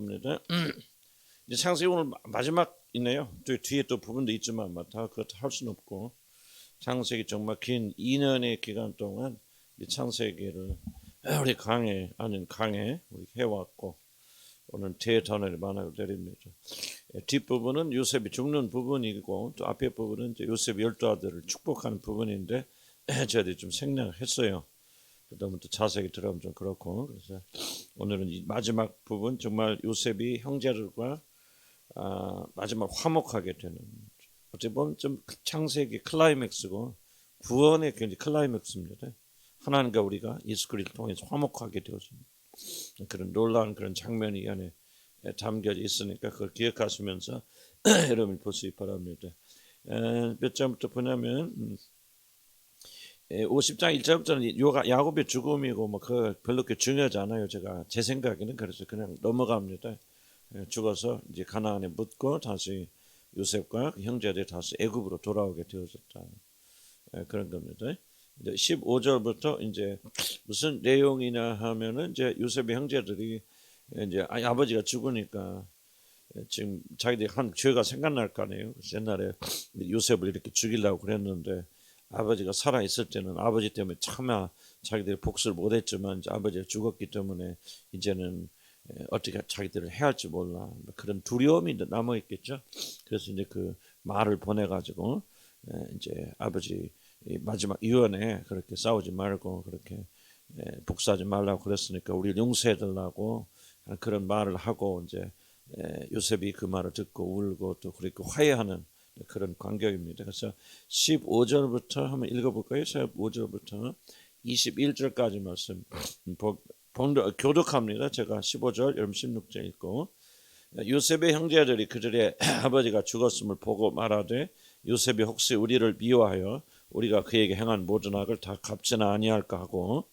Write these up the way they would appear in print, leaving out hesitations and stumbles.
입니다. 이제 창세기 오늘 마지막 있네요. 또 뒤에 또 부분도 있지만 다 그렇다 할 수는 없고, 창세기 정말 긴 2년의 기간 동안 이 창세기를 우리 강해 우리 해왔고, 오늘 대단원을 만나게 드립니다. 뒷부분은 요셉이 죽는 부분이고, 또 앞에 부분은 이제 요셉이 12아들을 축복하는 부분인데 저희들이 좀 생략했어요. 그다음에 또 자세히 들어가면 좀 그렇고, 그래서 오늘은 이 마지막 부분, 정말 요셉이 형제들과 마지막 화목하게 되는, 어떻게 보면 좀 창세기 클라이맥스고 구원의 굉장히 클라이맥스입니다. 하나님과 우리가 예수 그리스도를 통해서 화목하게 되어집니다. 그런 놀라운 그런 장면이 이 안에 담겨 있으니까 그걸 기억하시면서 여러분이 보시기 바랍니다. 몇 장부터 보냐면 50장 1절부터는 야곱의 죽음이고 뭐 그 별로 그렇게 중요하지 않아요. 제 생각에는. 그래서 그냥 넘어갑니다. 죽어서 이제 가나안에 묻고 다시 요셉과 그 형제들이 다시 애굽으로 돌아오게 되어졌다. 그런 겁니다. 이제 15절부터 이제 무슨 내용이냐 하면은 이제 요셉의 형제들이 이제 아버지가 죽으니까 지금 자기들이 한 죄가 생각날 거 아니에요. 옛날에 요셉을 이렇게 죽이려고 그랬는데 아버지가 살아 있을 때는 아버지 때문에 차마 자기들이 복수를 못했지만 이제 아버지가 죽었기 때문에 이제는 어떻게 자기들을 해야 할지 몰라, 그런 두려움이 남아 있겠죠. 그래서 이제 그 말을 보내 가지고 이제 아버지 마지막 유언에 그렇게 싸우지 말고 그렇게 복수하지 말라고 그랬으니까 우리 용서해달라고 그런 말을 하고, 이제 요셉이 그 말을 듣고 울고 또 그렇게 화해하는 그런 광경입니다. 그래서 15절부터 한번 읽어볼까요? 15절부터 21절까지 말씀 교독합니다. 제가 15절, 여러분 16절 읽고, 요셉의 형제들이 그들의 아버지가 죽었음을 보고 말하되 요셉이 혹시 우리를 미워하여 우리가 그에게 행한 모든 악을 다 갚지는 아니할까 하고,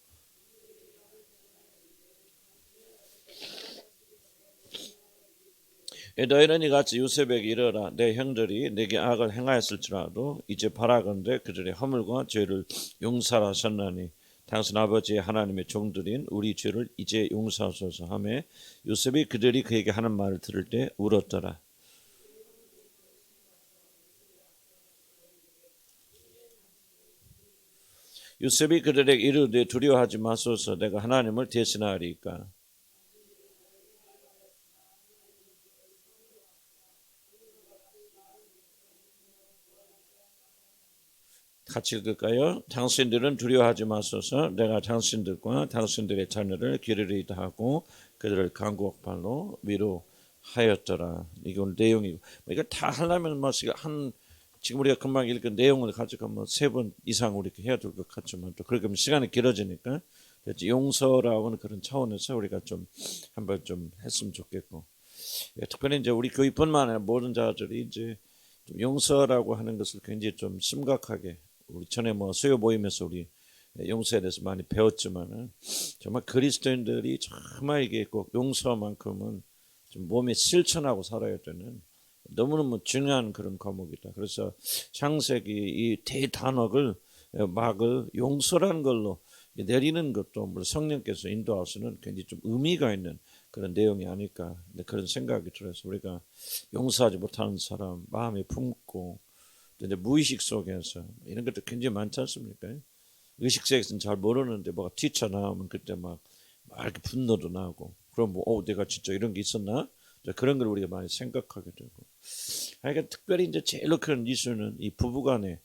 너희는 이같이 요셉에게 이르라. 내 형들이 내게 악을 행하였을지라도 이제 바라건대 그들의 허물과 죄를 용서하셨나니 당신 아버지의 하나님의 종들인 우리 죄를 이제 용서하소서 하며 요셉이 그들이 그에게 하는 말을 들을 때 울었더라. 요셉이 그들에게 이르되 두려워하지 마소서, 내가 하나님을 대신하리이까. 같이 읽을까요? 당신들은 두려워하지 마소서, 내가 당신들과 당신들의 자녀를 기르리다 하고 그들을 강국발로 위로하였더라. 이건 내용이고, 이거 다 하려면 지금 우리가 금방 읽은 내용을 가지고 뭐 3번 이상 우리 해야 될 것 같지만 또 그렇게 하면 시간이 길어지니까 용서라고는 그런 차원에서 우리가 좀 한번 좀 했으면 좋겠고, 특별히 이제 우리 교회뿐만 아니라 모든 자들이 이제 좀 용서라고 하는 것을 굉장히 좀 심각하게, 우리 전에 뭐 수요 모임에서 우리 용서에 대해서 많이 배웠지만은 정말 그리스도인들이 정말 이게 꼭 용서만큼은 좀 몸에 실천하고 살아야 되는 너무너무 중요한 그런 과목이다. 그래서 창세기 이 대단억을 막을 용서라는 걸로 내리는 것도 물론 성령께서 인도하시는 굉장히 좀 의미가 있는 그런 내용이 아닐까, 그런 생각이 들어서 우리가 용서하지 못하는 사람 마음에 품고 이제 무의식 속에서 이런 것도 굉장히 많지 않습니까? 의식 속에서는 잘 모르는데 뭐가 튀쳐나오면 그때 막 이렇게 분노도 나고, 그럼 내가 진짜 이런 게 있었나? 그런 걸 우리가 많이 생각하게 되고, 그러니까 특별히 이제 제일 큰 이슈는 이 부부간의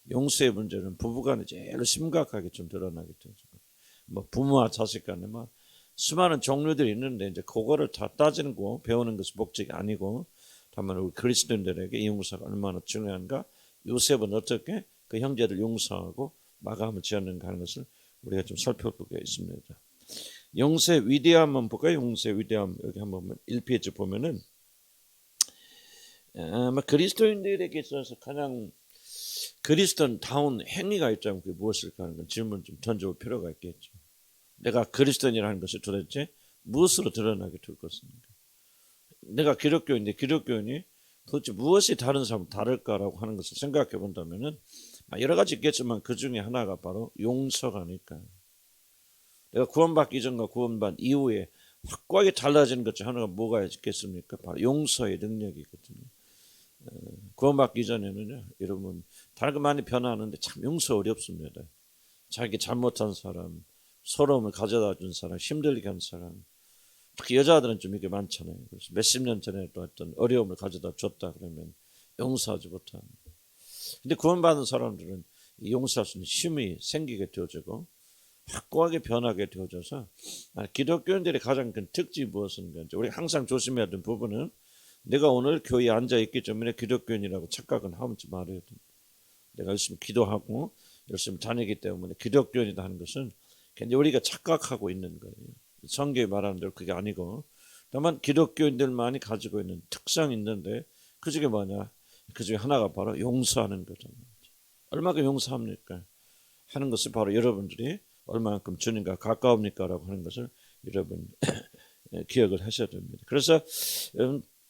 용서의 문제는 부부간에 제일 심각하게 좀 드러나게 되죠. 뭐 부모와 자식 간에 막 수많은 종류들이 있는데 이제 그거를 다 따지는 거 배우는 것이 목적이 아니고, 다만 우리 그리스도인들에게 이 용서가 얼마나 중요한가, 요셉은 어떻게 그 형제를 용서하고 마감을 지었는가 하는 것을 우리가 좀 살펴보게 있습니다. 용서의 위대함 한번 볼까요? 용서의 위대함 여기 한번 1페이지 보면은 아마 그리스도인들에게 있어서 가장 그리스도인다운 행위가 있다면 그게 무엇일까 하는 건 질문 좀 던져볼 필요가 있겠죠. 내가 그리스도인이라는 것이 도대체 무엇으로 드러나게 될 것입니까? 내가 기독교인인데 기독교인이 도대체 무엇이 다른 사람 다를까라고 하는 것을 생각해 본다면은 여러 가지 있겠지만 그 중에 하나가 바로 용서가 아닐까. 내가 구원받기 전과 구원받 이후에 확고하게 달라지는 것 중 하나가 뭐가 있겠습니까? 바로 용서의 능력이거든요. 구원받기 전에는요, 여러분 다른 거 많이 변하는데 참 용서 어렵습니다. 자기 잘못한 사람, 서러움을 가져다 준 사람, 힘들게 한 사람, 특히 여자들은 좀 이게 많잖아요. 그래서 몇십 년 전에 또 어떤 어려움을 가져다 줬다 그러면 용서하지 못합니다. 근데 구원받은 사람들은 용서할 수 있는 힘이 생기게 되어지고 확고하게 변하게 되어져서, 기독교인들의 가장 큰 특징이 무엇인가, 우리 항상 조심해야 되는 부분은, 내가 오늘 교회에 앉아 있기 때문에 기독교인이라고 착각은 하지 말아야 됩니다. 내가 열심히 기도하고 열심히 다니기 때문에 기독교인이다 하는 것은 굉장히 우리가 착각하고 있는 거예요. 성경이 말하는 대로 그게 아니고, 다만 기독교인들만이 가지고 있는 특성이 있는데, 그 중에 뭐냐, 그 중에 하나가 바로 용서하는 거잖아요. 얼마나 용서합니까? 하는 것이 바로 여러분들이 얼마만큼 주님과 가까웁니까? 라고 하는 것을 여러분 기억을 하셔야 됩니다. 그래서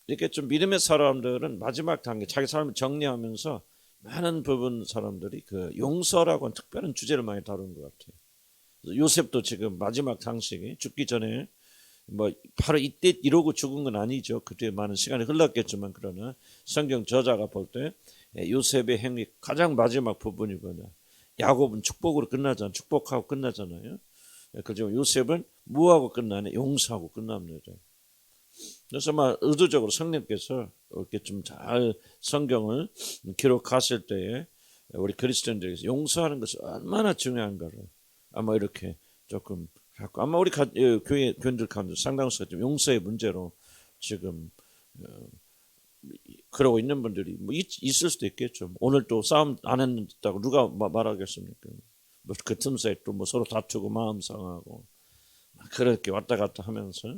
이렇게 좀 믿음의 사람들은 마지막 단계, 자기 삶을 정리하면서 많은 부분 사람들이 그 용서라고 하는 특별한 주제를 많이 다루는 것 같아요. 요셉도 지금 마지막 장식이 죽기 전에 뭐 바로 이때 이러고 죽은 건 아니죠. 그때 많은 시간이 흘렀겠지만, 그러나 성경 저자가 볼 때 요셉의 행위 가장 마지막 부분이 뭐냐, 야곱은 축복으로 끝나잖아요. 축복하고 끝나잖아요. 그죠? 요셉은 뭐하고 끝나냐? 용서하고 끝납니다. 그래서 의도적으로 성령께서 이렇게 좀 잘 성경을 기록하실 때에 우리 그리스도인들에게서 용서하는 것이 얼마나 중요한가를 아마 이렇게 조금 아마 우리 교회 교인들 가운데 상당수가 좀 용서의 문제로 지금 그러고 있는 분들이 뭐 있을 수도 있겠죠. 오늘 또 싸움 안 했다고 누가 말하겠습니까? 뭐 그 틈새에 또 뭐 서로 다투고 마음 상하고 그렇게 왔다 갔다 하면서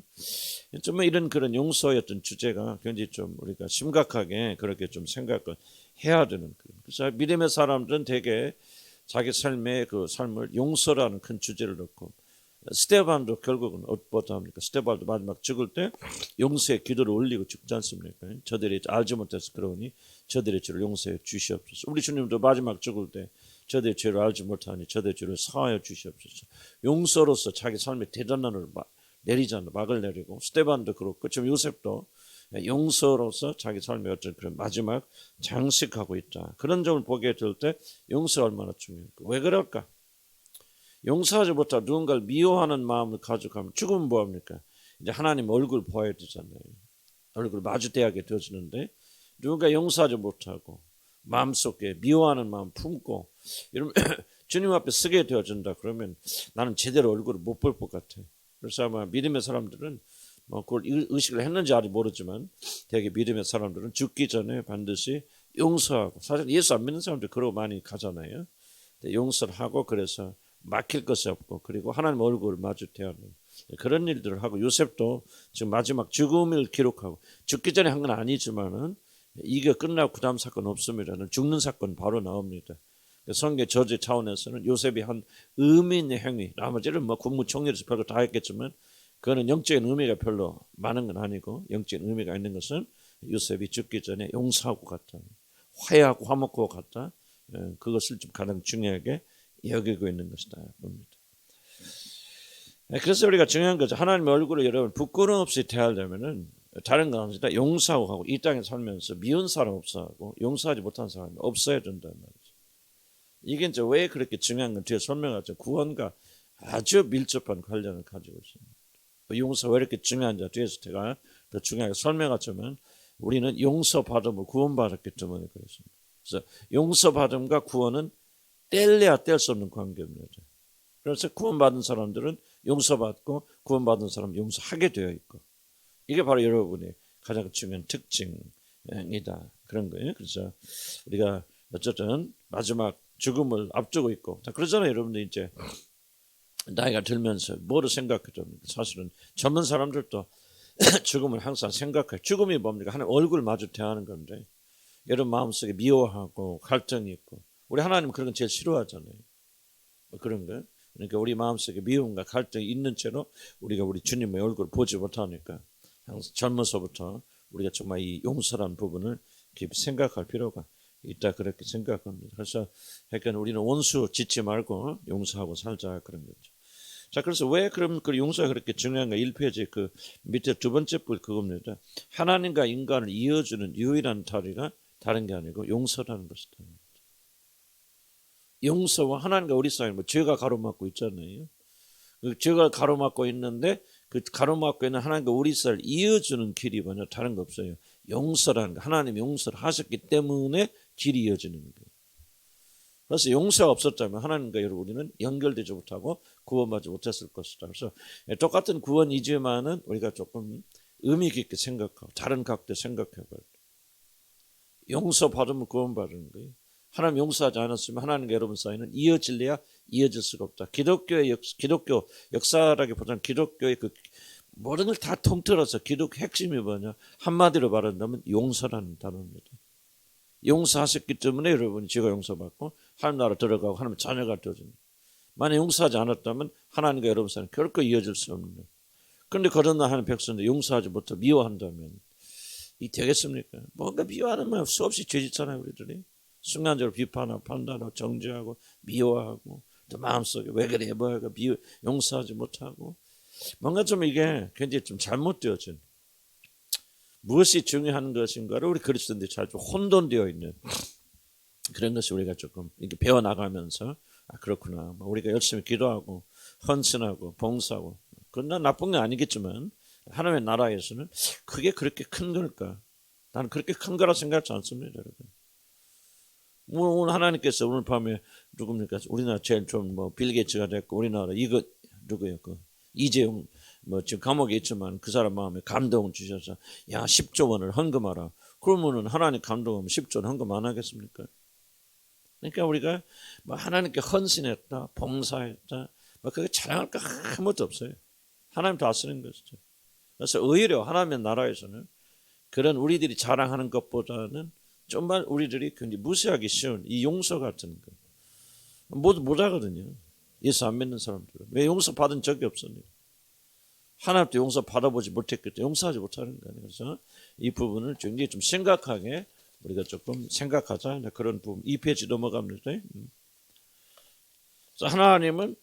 좀 이런 그런 용서의 어떤 주제가 굉장히 좀 우리가 심각하게 그렇게 좀 생각을 해야 되는 거예요. 그래서 믿음의 사람들은 대개 자기 삶의 그 삶을 용서라는 큰 주제를 놓고, 스데반도 결국은 어떠합니까? 스데반도 마지막 죽을 때 용서의 기도를 올리고 죽지 않습니까? 저들이 알지 못해서 그러니 저들의 죄를 용서해 주시옵소서. 우리 주님도 마지막 죽을 때 저들의 죄를 알지 못하니 저들의 죄를 사하여 주시옵소서. 용서로서 자기 삶의 대단한 을 내리잖아, 막을 내리고, 스데반도 그렇고 지금 요셉도 용서로서 자기 삶의 어떤 그런 마지막 장식하고 있다. 그런 점을 보게 될 때 용서가 얼마나 중요할까? 왜 그럴까? 용서하지 못하고 누군가를 미워하는 마음을 가지고 가면 죽으면 뭐합니까? 이제 하나님 얼굴 보아야 되잖아요. 얼굴 마주대하게 되어지는데, 누군가 용서하지 못하고 마음속에 미워하는 마음 품고 이러면 주님 앞에 서게 되어진다. 그러면 나는 제대로 얼굴을 못 볼 것 같아. 그래서 아마 믿음의 사람들은 뭐 그걸 의식을 했는지 아직 모르지만, 되게 믿음의 사람들은 죽기 전에 반드시 용서하고, 사실 예수 안 믿는 사람들 그러고 많이 가잖아요. 용서를 하고, 그래서 막힐 것이 없고, 그리고 하나님 얼굴을 마주 대하는 그런 일들을 하고, 요셉도 지금 마지막 죽음을 기록하고, 죽기 전에 한 건 아니지만은 이게 끝나고 그 다음 사건 없습니다. 죽는 사건 바로 나옵니다. 성경 저주 차원에서는 요셉이 한 의미 있는 행위, 나머지는 뭐 국무총리로서 별거 다 했겠지만 그거는 영적인 의미가 별로 많은 건 아니고, 영적인 의미가 있는 것은 요셉이 죽기 전에 용서하고 갔다, 화해하고 화목하고 갔다, 그것을 좀 가장 중요하게 여기고 있는 것이다 봅니다. 그래서 우리가 중요한 거죠. 하나님의 얼굴을 여러분 부끄러움 없이 대하려면은 다른 건 아니다. 용서하고 하고, 이 땅에 살면서 미운 사람 없어하고 용서하지 못한 사람이 없어야 된다는 말이죠. 이게 이제 왜 그렇게 중요한 건 뒤에 설명하죠. 구원과 아주 밀접한 관련을 가지고 있습니다. 용서 왜 이렇게 중요한지 뒤에서 제가 더 중요하게 설명하지만, 우리는 용서받음을 구원받았기 때문에 그렇습니다. 그래서 용서받음과 구원은 뗄래야 뗄 수 없는 관계입니다. 그래서 구원받은 사람들은 용서받고, 구원받은 사람은 용서하게 되어 있고, 이게 바로 여러분의 가장 중요한 특징이다, 그런 거예요. 그래서 우리가 어쨌든 마지막 죽음을 앞두고 있고, 다 그러잖아요. 여러분들 이제 나이가 들면서 뭐를 생각하죠? 사실은 젊은 사람들도 죽음을 항상 생각해요. 죽음이 뭡니까? 하나님 얼굴 마주 대하는 건데, 여러분 마음속에 미워하고 갈등이 있고, 우리 하나님은 그런 건 제일 싫어하잖아요. 그런 거. 그러니까 우리 마음속에 미움과 갈등이 있는 채로 우리가 우리 주님의 얼굴을 보지 못하니까, 항상 젊어서부터 우리가 정말 이 용서라는 부분을 깊이 생각할 필요가 있다, 그렇게 생각합니다. 그래서 그러니까 우리는 원수 짓지 말고 용서하고 살자, 그런 거죠. 자, 그래서 왜 그럼 그 용서가 그렇게 중요한가? 1페이지 그 밑에 두 번째 뿔 그겁니다. 하나님과 인간을 이어주는 유일한 다리가 다른 게 아니고 용서라는 것이다. 용서와 하나님과 우리 사이 뭐 죄가 가로막고 있잖아요. 그 죄가 가로막고 있는데 그 가로막고 있는 하나님과 우리 사이를 이어주는 길이 뭐냐? 다른 거 없어요. 용서라는 거. 하나님이 용서를 하셨기 때문에 길이 이어지는 거예요. 그래서 용서가 없었다면 하나님과 우리는 연결되지 못하고 구원받지 못했을 것이다. 그래서 똑같은 구원이지만은 우리가 조금 의미 깊게 생각하고 다른 각도 생각해봐야 돼요. 용서 받으면 구원받는 거예요. 하나님 용서하지 않았으면 하나님과 여러분 사이는 이어질래야 이어질 수가 없다. 기독교 역사라기보다는 기독교의 그 모든 걸 다 통틀어서 기독교 핵심이 뭐냐? 한마디로 말한다면 용서라는 단어입니다. 용서하셨기 때문에 여러분이 죄가 용서받고 하나님 나라 들어가고 하나님 자녀가 되어집니다. 만약 용서하지 않았다면 하나님과 여러분 사이는 결코 이어질 수 없는 거예요. 그런데 그런 하나님 백성들 용서하지 못하고 미워한다면 이 되겠습니까? 뭔가 미워하는 말 수없이 죄짓잖아요. 우리들이 순간적으로 비판하고 판단하고 정죄하고 미워하고 또 마음속에 왜 그래 뭐가 용서하지 못하고 뭔가 좀 이게 굉장히 좀 잘못되어진 무엇이 중요한 것인가를 우리 그리스도인들이 잘 좀 혼돈되어 있는 그런 것이 우리가 조금 이렇게 배워나가면서 그렇구나. 우리가 열심히 기도하고 헌신하고 봉사하고 그건 난 나쁜 게 아니겠지만 하나님의 나라에서는 그게 그렇게 큰 걸까? 나는 그렇게 큰 거라 생각하지 않습니다. 여러분. 오늘 하나님께서 오늘 밤에 누굽니까? 우리나라 제일 좀 빌 게이츠가 됐고 우리나라 이거 누구예요? 그 이재용 지금 감옥에 있지만 그 사람 마음에 감동을 주셔서 야 10조 원을 헌금하라. 그러면은 하나님 감동하면 10조 원 헌금 안 하겠습니까? 그러니까 우리가 하나님께 헌신했다, 봉사했다, 그게 자랑할 거 아무것도 없어요. 하나님 다 쓰는 것이죠. 그래서 오히려 하나님의 나라에서는 그런 우리들이 자랑하는 것보다는 정말 우리들이 굉장히 무시하기 쉬운 이 용서 같은 거 못하거든요. 예수 안 믿는 사람들은. 왜 용서 받은 적이 없습니다. 하나님도 용서 받아보지 못했기 때문에 용서하지 못하는 거예요. 그래서 이 부분을 굉장히 좀 심각하게 우리가 조금 생각하자. 그런 부분. 2페이지 넘어갑니다. 그래서 하나님은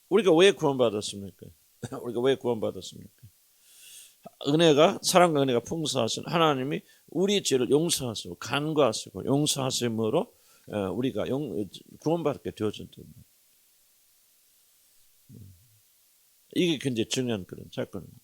우리가 왜 구원받았습니까? 우리가 왜 구원받았습니까? 은혜가 사랑과 은혜가 풍성하신 하나님이 우리 죄를 용서하시고 간과하시고 용서하심으로 우리가 구원받게 되어진다. 이게 굉장히 중요한 그런 사건입니다.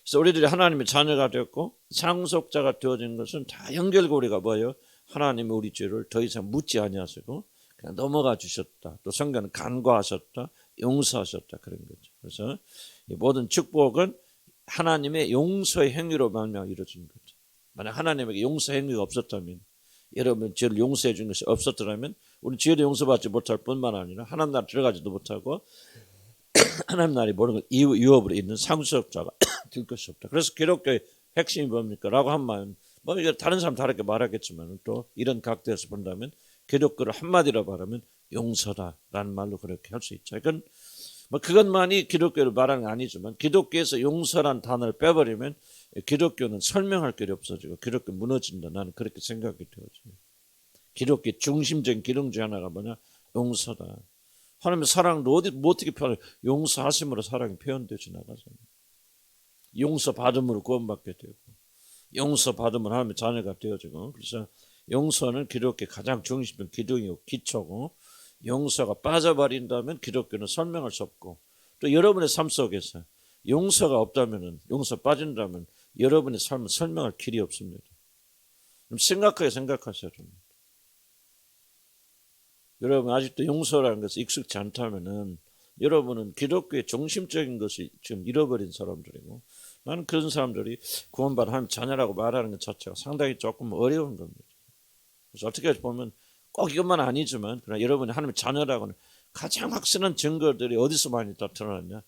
그래서 우리들이 하나님의 자녀가 되었고 상속자가 되어진 것은 다 연결고리가 뭐예요? 하나님이 우리 죄를 더 이상 묻지 아니하시고 그냥 넘어가 주셨다. 또 성경은 간과하셨다, 용서하셨다 그런 거죠. 그래서 이 모든 축복은 하나님의 용서의 행위로 말미암아 이루어진 거죠. 만약 하나님에게 용서 행위가 없었다면 여러분 죄를 용서해 준 것이 없었더라면 우리 죄를 용서받지 못할 뿐만 아니라 하나님 나라 들어가지도 못하고 하나님 나라의 모든 걸 유업으로 있는 상속자가 될 것이 없다. 그래서 기독교의 핵심이 뭡니까? 라고 하면 이게 다른 사람 다르게 말하겠지만 또 이런 각도에서 본다면 기독교를 한마디로 말하면 용서다라는 말로 그렇게 할 수 있죠. 그것만이 기독교를 말하는 건 아니지만 기독교에서 용서란 단어를 빼버리면 기독교는 설명할 길이 없어지고 기독교 무너진다. 나는 그렇게 생각이 되어져요. 기독교의 중심적인 기능 중 하나가 뭐냐? 용서다. 하나님의 사랑을 어떻게 표현해요? 용서하심으로 사랑이 표현되어 지나가잖아요. 용서받음으로 구원받게 되고 용서받으면 하나님의 자녀가 되어지고 그래서 용서는 기독교의 가장 중심적인 기둥이고 기초고 용서가 빠져버린다면 기독교는 설명할 수 없고 또 여러분의 삶 속에서 용서가 없다면 용서 빠진다면 여러분의 삶은 설명할 길이 없습니다. 심각하게 생각하셔야 됩니다. 여러분 아직도 용서라는 것이 익숙치 않다면은 여러분은 기독교의 중심적인 것이 지금 잃어버린 사람들이고 나는 그런 사람들이 구원받은 하나님 자녀라고 말하는 것 자체가 상당히 조금 어려운 겁니다. 그래서 어떻게 보면 꼭 이것만 아니지만 그러나 여러분이 하나님의 자녀라고는 가장 확실한 증거들이 어디서 많이 나타나느냐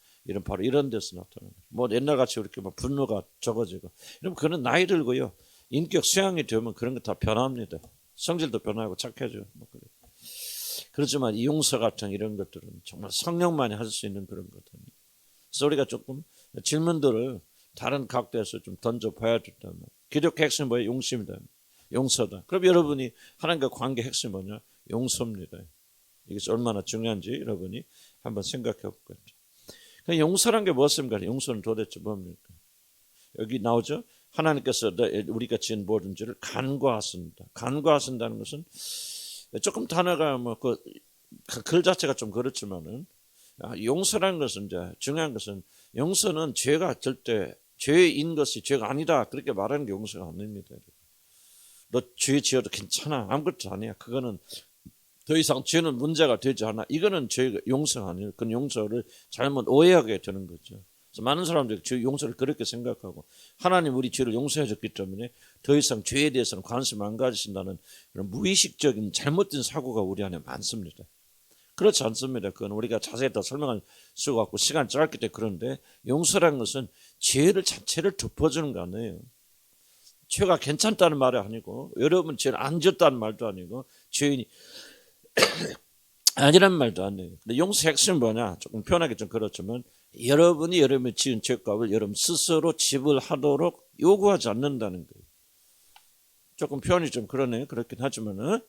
바로 이런 데서 나타납니다. 옛날같이 이렇게 분노가 적어지고 이러면 그는 나이 들고요 인격 수양이 되면 그런 거 다 변합니다. 성질도 변하고 착해져요. 그렇지만 이 용서 같은 이런 것들은 정말 성령만이 할 수 있는 그런 것들이에요. 그래서 우리가 조금 질문들을 다른 각도에서 좀 던져봐야 된다면 기독교 핵심은 뭐예요? 용서입니다. 용서다. 그럼 여러분이 하나님과 관계 핵심이 뭐냐? 용서입니다. 이것이 얼마나 중요한지 여러분이 한번 생각해 볼 거예요. 용서란 게 무엇입니까? 용서는 도대체 뭡니까? 여기 나오죠. 하나님께서 우리가 지은 모든 죄를 간과하신다. 간과하신다는 것은 조금 단어가 글 자체가 좀 그렇지만은 용서라는 것은 이제 중요한 것은 용서는 죄가 절대 죄인 것이 죄가 아니다 그렇게 말하는 게 용서가 아닙니다. 너 죄 지어도 괜찮아 아무것도 아니야. 그거는 더 이상 죄는 문제가 되지 않아. 이거는 죄 용서가 아니에요. 그건 용서를 잘못 오해하게 되는 거죠. 그래서 많은 사람들이 죄 용서를 그렇게 생각하고 하나님 우리 죄를 용서해 줬기 때문에 더 이상 죄에 대해서는 관심 안 가지신다는 그런 무의식적인 잘못된 사고가 우리 안에 많습니다. 그렇지 않습니다. 그건 우리가 자세히 더 설명할 수가 없고 시간 짧기 때문에 그런데 용서라는 것은 죄를 자체를 덮어주는 거 아니에요. 죄가 괜찮다는 말이 아니고 여러분 죄를 안 졌다는 말도 아니고 죄인이 아니란 말도 아니에요. 근데 용서의 핵심은 뭐냐? 조금 표현하기 좀 그렇지만 여러분이 지은 죄값을 여러분 스스로 지불하도록 요구하지 않는다는 거예요. 조금 표현이 좀 그러네요. 그렇긴 하지만은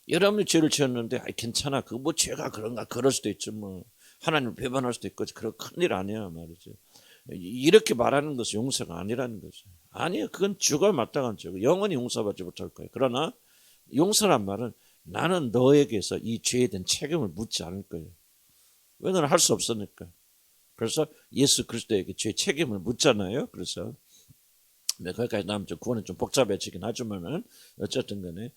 여러분이 죄를 지었는데 괜찮아. 그거 뭐 죄가 그런가 그럴 수도 있지 뭐. 하나님을 배반할 수도 있고 그런 큰일 아니야 말이죠. 이렇게 말하는 것은 용서가 아니라는 거죠. 아니요. 그건 죽어야 마땅한 죄고 영원히 용서받지 못할 거예요. 그러나 용서란 말은 나는 너에게서 이 죄에 대한 책임을 묻지 않을 거예요. 왜 너는 할 수 없으니까. 그래서 예수 그리스도에게 죄 책임을 묻잖아요. 그래서 거기까지 나면 구원은 좀 복잡해지긴 하지만은 어쨌든 간에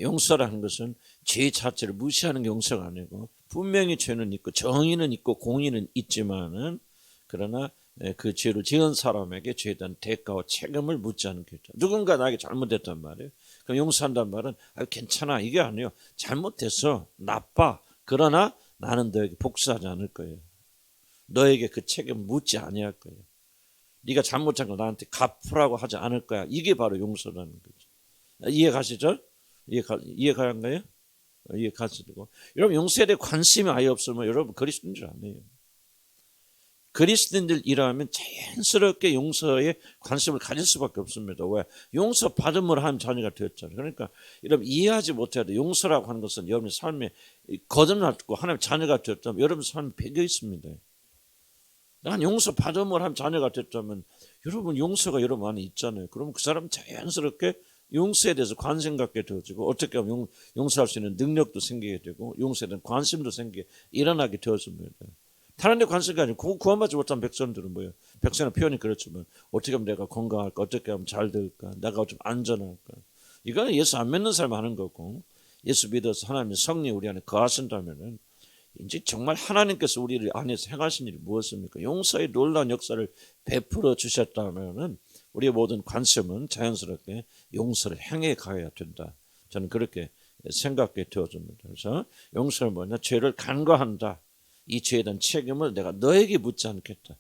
용서라는 것은 죄 자체를 무시하는 게 용서가 아니고 분명히 죄는 있고 정의는 있고 공의는 있지만은 그러나 그 죄를 지은 사람에게 죄에 대한 대가와 책임을 묻지 않는 게 있다. 누군가 나에게 잘못했단 말이에요. 그럼 용서한다는 말은 괜찮아 이게 아니에요. 잘못했어 나빠. 그러나 나는 너에게 복수하지 않을 거예요. 너에게 그 책임을 묻지 아니할 거예요. 네가 잘못한 거 나한테 갚으라고 하지 않을 거야. 이게 바로 용서라는 거죠. 이해 가시죠? 이해 가는가요? 이해 가시고 여러분 용서에 대해 관심이 아예 없으면 여러분 그리스도인 줄 아니에요. 그리스도인들이라면 자연스럽게 용서에 관심을 가질 수밖에 없습니다. 왜? 용서 받음으로 하나님 자녀가 되었잖아요. 그러니까 여러분 이해하지 못해도 용서라고 하는 것은 여러분 삶에 거듭났고 하나님 자녀가 되었다면 여러분 삶에 배겨 있습니다. 난 용서 받음으로 하나님 자녀가 됐다면 여러분 용서가 여러분 안에 있잖아요. 그러면 그 사람은 자연스럽게 용서에 대해서 관심 갖게 되어지고 어떻게 하면 용서할 수 있는 능력도 생기게 되고 용서에 대한 관심도 생기게 일어나게 되었습니다. 다른 데 관심이 아니고 구원받지 못한 백성들은 뭐예요? 백성의 표현이 그렇지만 어떻게 하면 내가 건강할까? 어떻게 하면 잘 될까? 내가 좀 안전할까? 이거는 예수 안 믿는 사람 하는 거고 예수 믿어서 하나님의 성령이 우리 안에 거하신다면은 이제 정말 하나님께서 우리를 안에서 행하신 일이 무엇입니까? 용서의 놀라운 역사를 베풀어 주셨다면은 우리의 모든 관심은 자연스럽게 용서를 행해 가야 된다. 저는 그렇게 생각해 되어집니다. 그래서 용서는 뭐냐? 죄를 간과한다. 이 죄에 대한 책임을 내가 너에게 묻지 않겠다.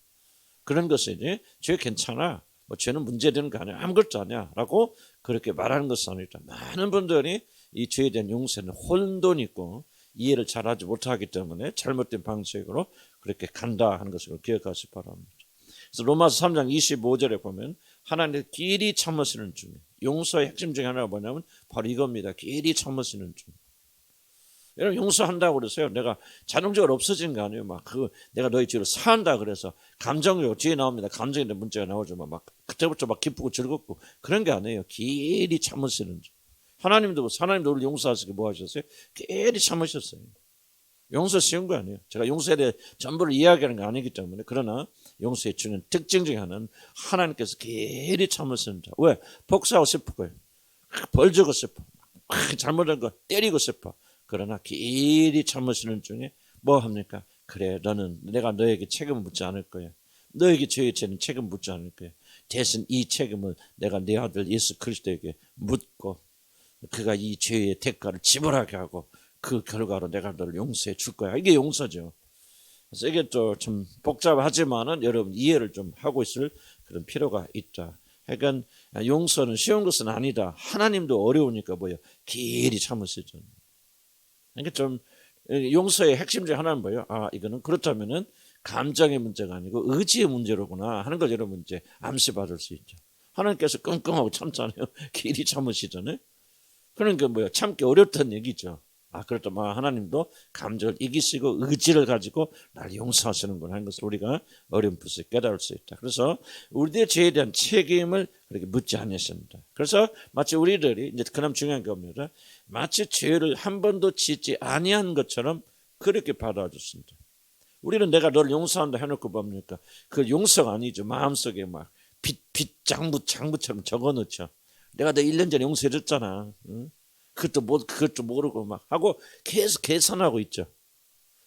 그런 것이 이제 죄 괜찮아. 뭐 죄는 문제되는 거 아니야. 아무것도 아니야. 라고 그렇게 말하는 것은 아니다. 많은 분들이 이 죄에 대한 용서는 혼돈이 있고 이해를 잘하지 못하기 때문에 잘못된 방식으로 그렇게 간다 하는 것을 기억하시기 바랍니다. 그래서 로마서 3장 25절에 보면 하나님의 길이 참으시는 중 용서의 핵심 중에 하나가 뭐냐면 바로 이겁니다. 길이 참으시는 중. 여러분 용서한다고 그래서요. 내가 자동적으로 없어지는 거 아니에요. 내가 너희 죄를 사한다 그래서 감정적으로 뒤에 나옵니다. 감정의 문제가 나오지만 그때부터 기쁘고 즐겁고 그런 게 아니에요. 길이 참으시는 중. 하나님도 우리를 용서하시기 뭐 하셨어요? 길이 참으셨어요. 용서 쉬운 거 아니에요. 제가 용서에 대해 전부를 이야기하는 거 아니기 때문에 그러나 용서의 중요한 특징 중에 하나는 하나님께서 길이 참으시는 자. 왜? 복수하고 싶어요. 벌 주고 싶어. 잘못한 거 때리고 싶어. 그러나 길이 참으시는 중에 뭐 합니까? 그래 너는 내가 너에게 책임을 묻지 않을 거야. 너에게 죄의 죄는 책임을 묻지 않을 거야. 대신 이 책임을 내가 내 아들 예수 그리스도에게 묻고 그가 이 죄의 대가를 지불하게 하고 그 결과로 내가 너를 용서해 줄 거야. 이게 용서죠. 그래서 이게 또 좀 복잡하지만은 여러분 이해를 좀 하고 있을 그런 필요가 있다. 그러니까 용서는 쉬운 것은 아니다. 하나님도 어려우니까 뭐예요? 길이 참으시죠. 그러니까 좀 용서의 핵심 중 하나는 뭐예요? 이거는 그렇다면은 감정의 문제가 아니고 의지의 문제로구나 하는 걸 여러분 이제 암시받을 수 있죠. 하나님께서 끙끙하고 참잖아요. 길이 참으시잖아요. 그러니까 참기 어렵다는 얘기죠. 그렇다. 하나님도 감정을 이기시고 의지를 가지고 날 용서하시는구나 하는 것을 우리가 어렴풋이 깨달을 수 있다. 그래서 우리의 죄에 대한 책임을 그렇게 묻지 않으신다. 그래서 마치 우리들이 이제 그럼 중요한 겁니다. 마치 죄를 한 번도 짓지 아니한 것처럼 그렇게 받아줬습니다. 우리는 내가 너를 용서한다 해놓고 뭡니까? 그 용서가 아니죠. 마음속에 막 장부처럼 적어놓죠. 내가 너 1년 전에 용서해줬잖아. 응? 그것도 모르고 막 하고 계속 계산하고 있죠.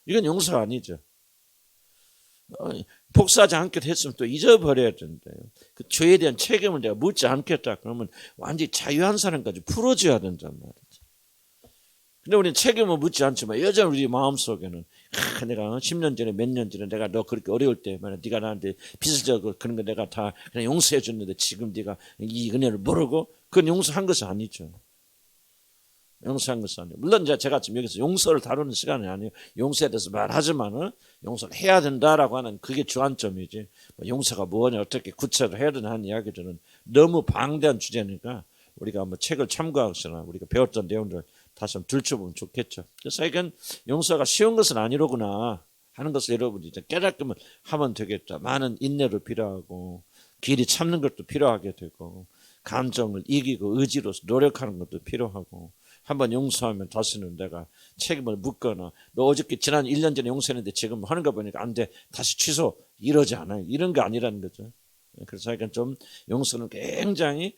이건 용서가 아니죠. 복수하지 않겠다 했으면 또 잊어버려야 된대요. 그 죄에 대한 책임을 내가 묻지 않겠다 그러면 완전히 자유한 사람까지 풀어줘야 된단 말이죠. 근데 우리는 책임을 묻지 않지만 여전히 우리 마음속에는 내가 10년 전에 몇 년 전에 내가 너 그렇게 어려울 때 네가 나한테 빚을 져고 그런 거 내가 다 그냥 용서해 줬는데 지금 네가 이 은혜를 모르고 그건 용서한 것이 아니죠. 용서한 것이 아니에요. 물론 제가 지금 여기서 용서를 다루는 시간이 아니에요. 용서에 대해서 말하지만은 용서를 해야 된다라고 하는 그게 주안점이지. 용서가 뭐냐 어떻게 구체적으로 해야 되나 하는 이야기들은 너무 방대한 주제니까 우리가 한번 책을 참고하거나 우리가 배웠던 내용들을 다시 한번 들춰보면 좋겠죠. 그래서 이건 용서가 쉬운 것은 아니로구나 하는 것을 여러분이 이제 깨닫기만 하면 되겠다. 많은 인내도 필요하고 길이 참는 것도 필요하게 되고 감정을 이기고 의지로서 노력하는 것도 필요하고 한번 용서하면 다시는 내가 책임을 묻거나 너 어저께 지난 1년 전에 용서했는데 지금 하는 거 보니까 안 돼. 다시 취소. 이러지 않아요. 이런 거 아니라는 거죠. 그래서 약간 좀 용서는 굉장히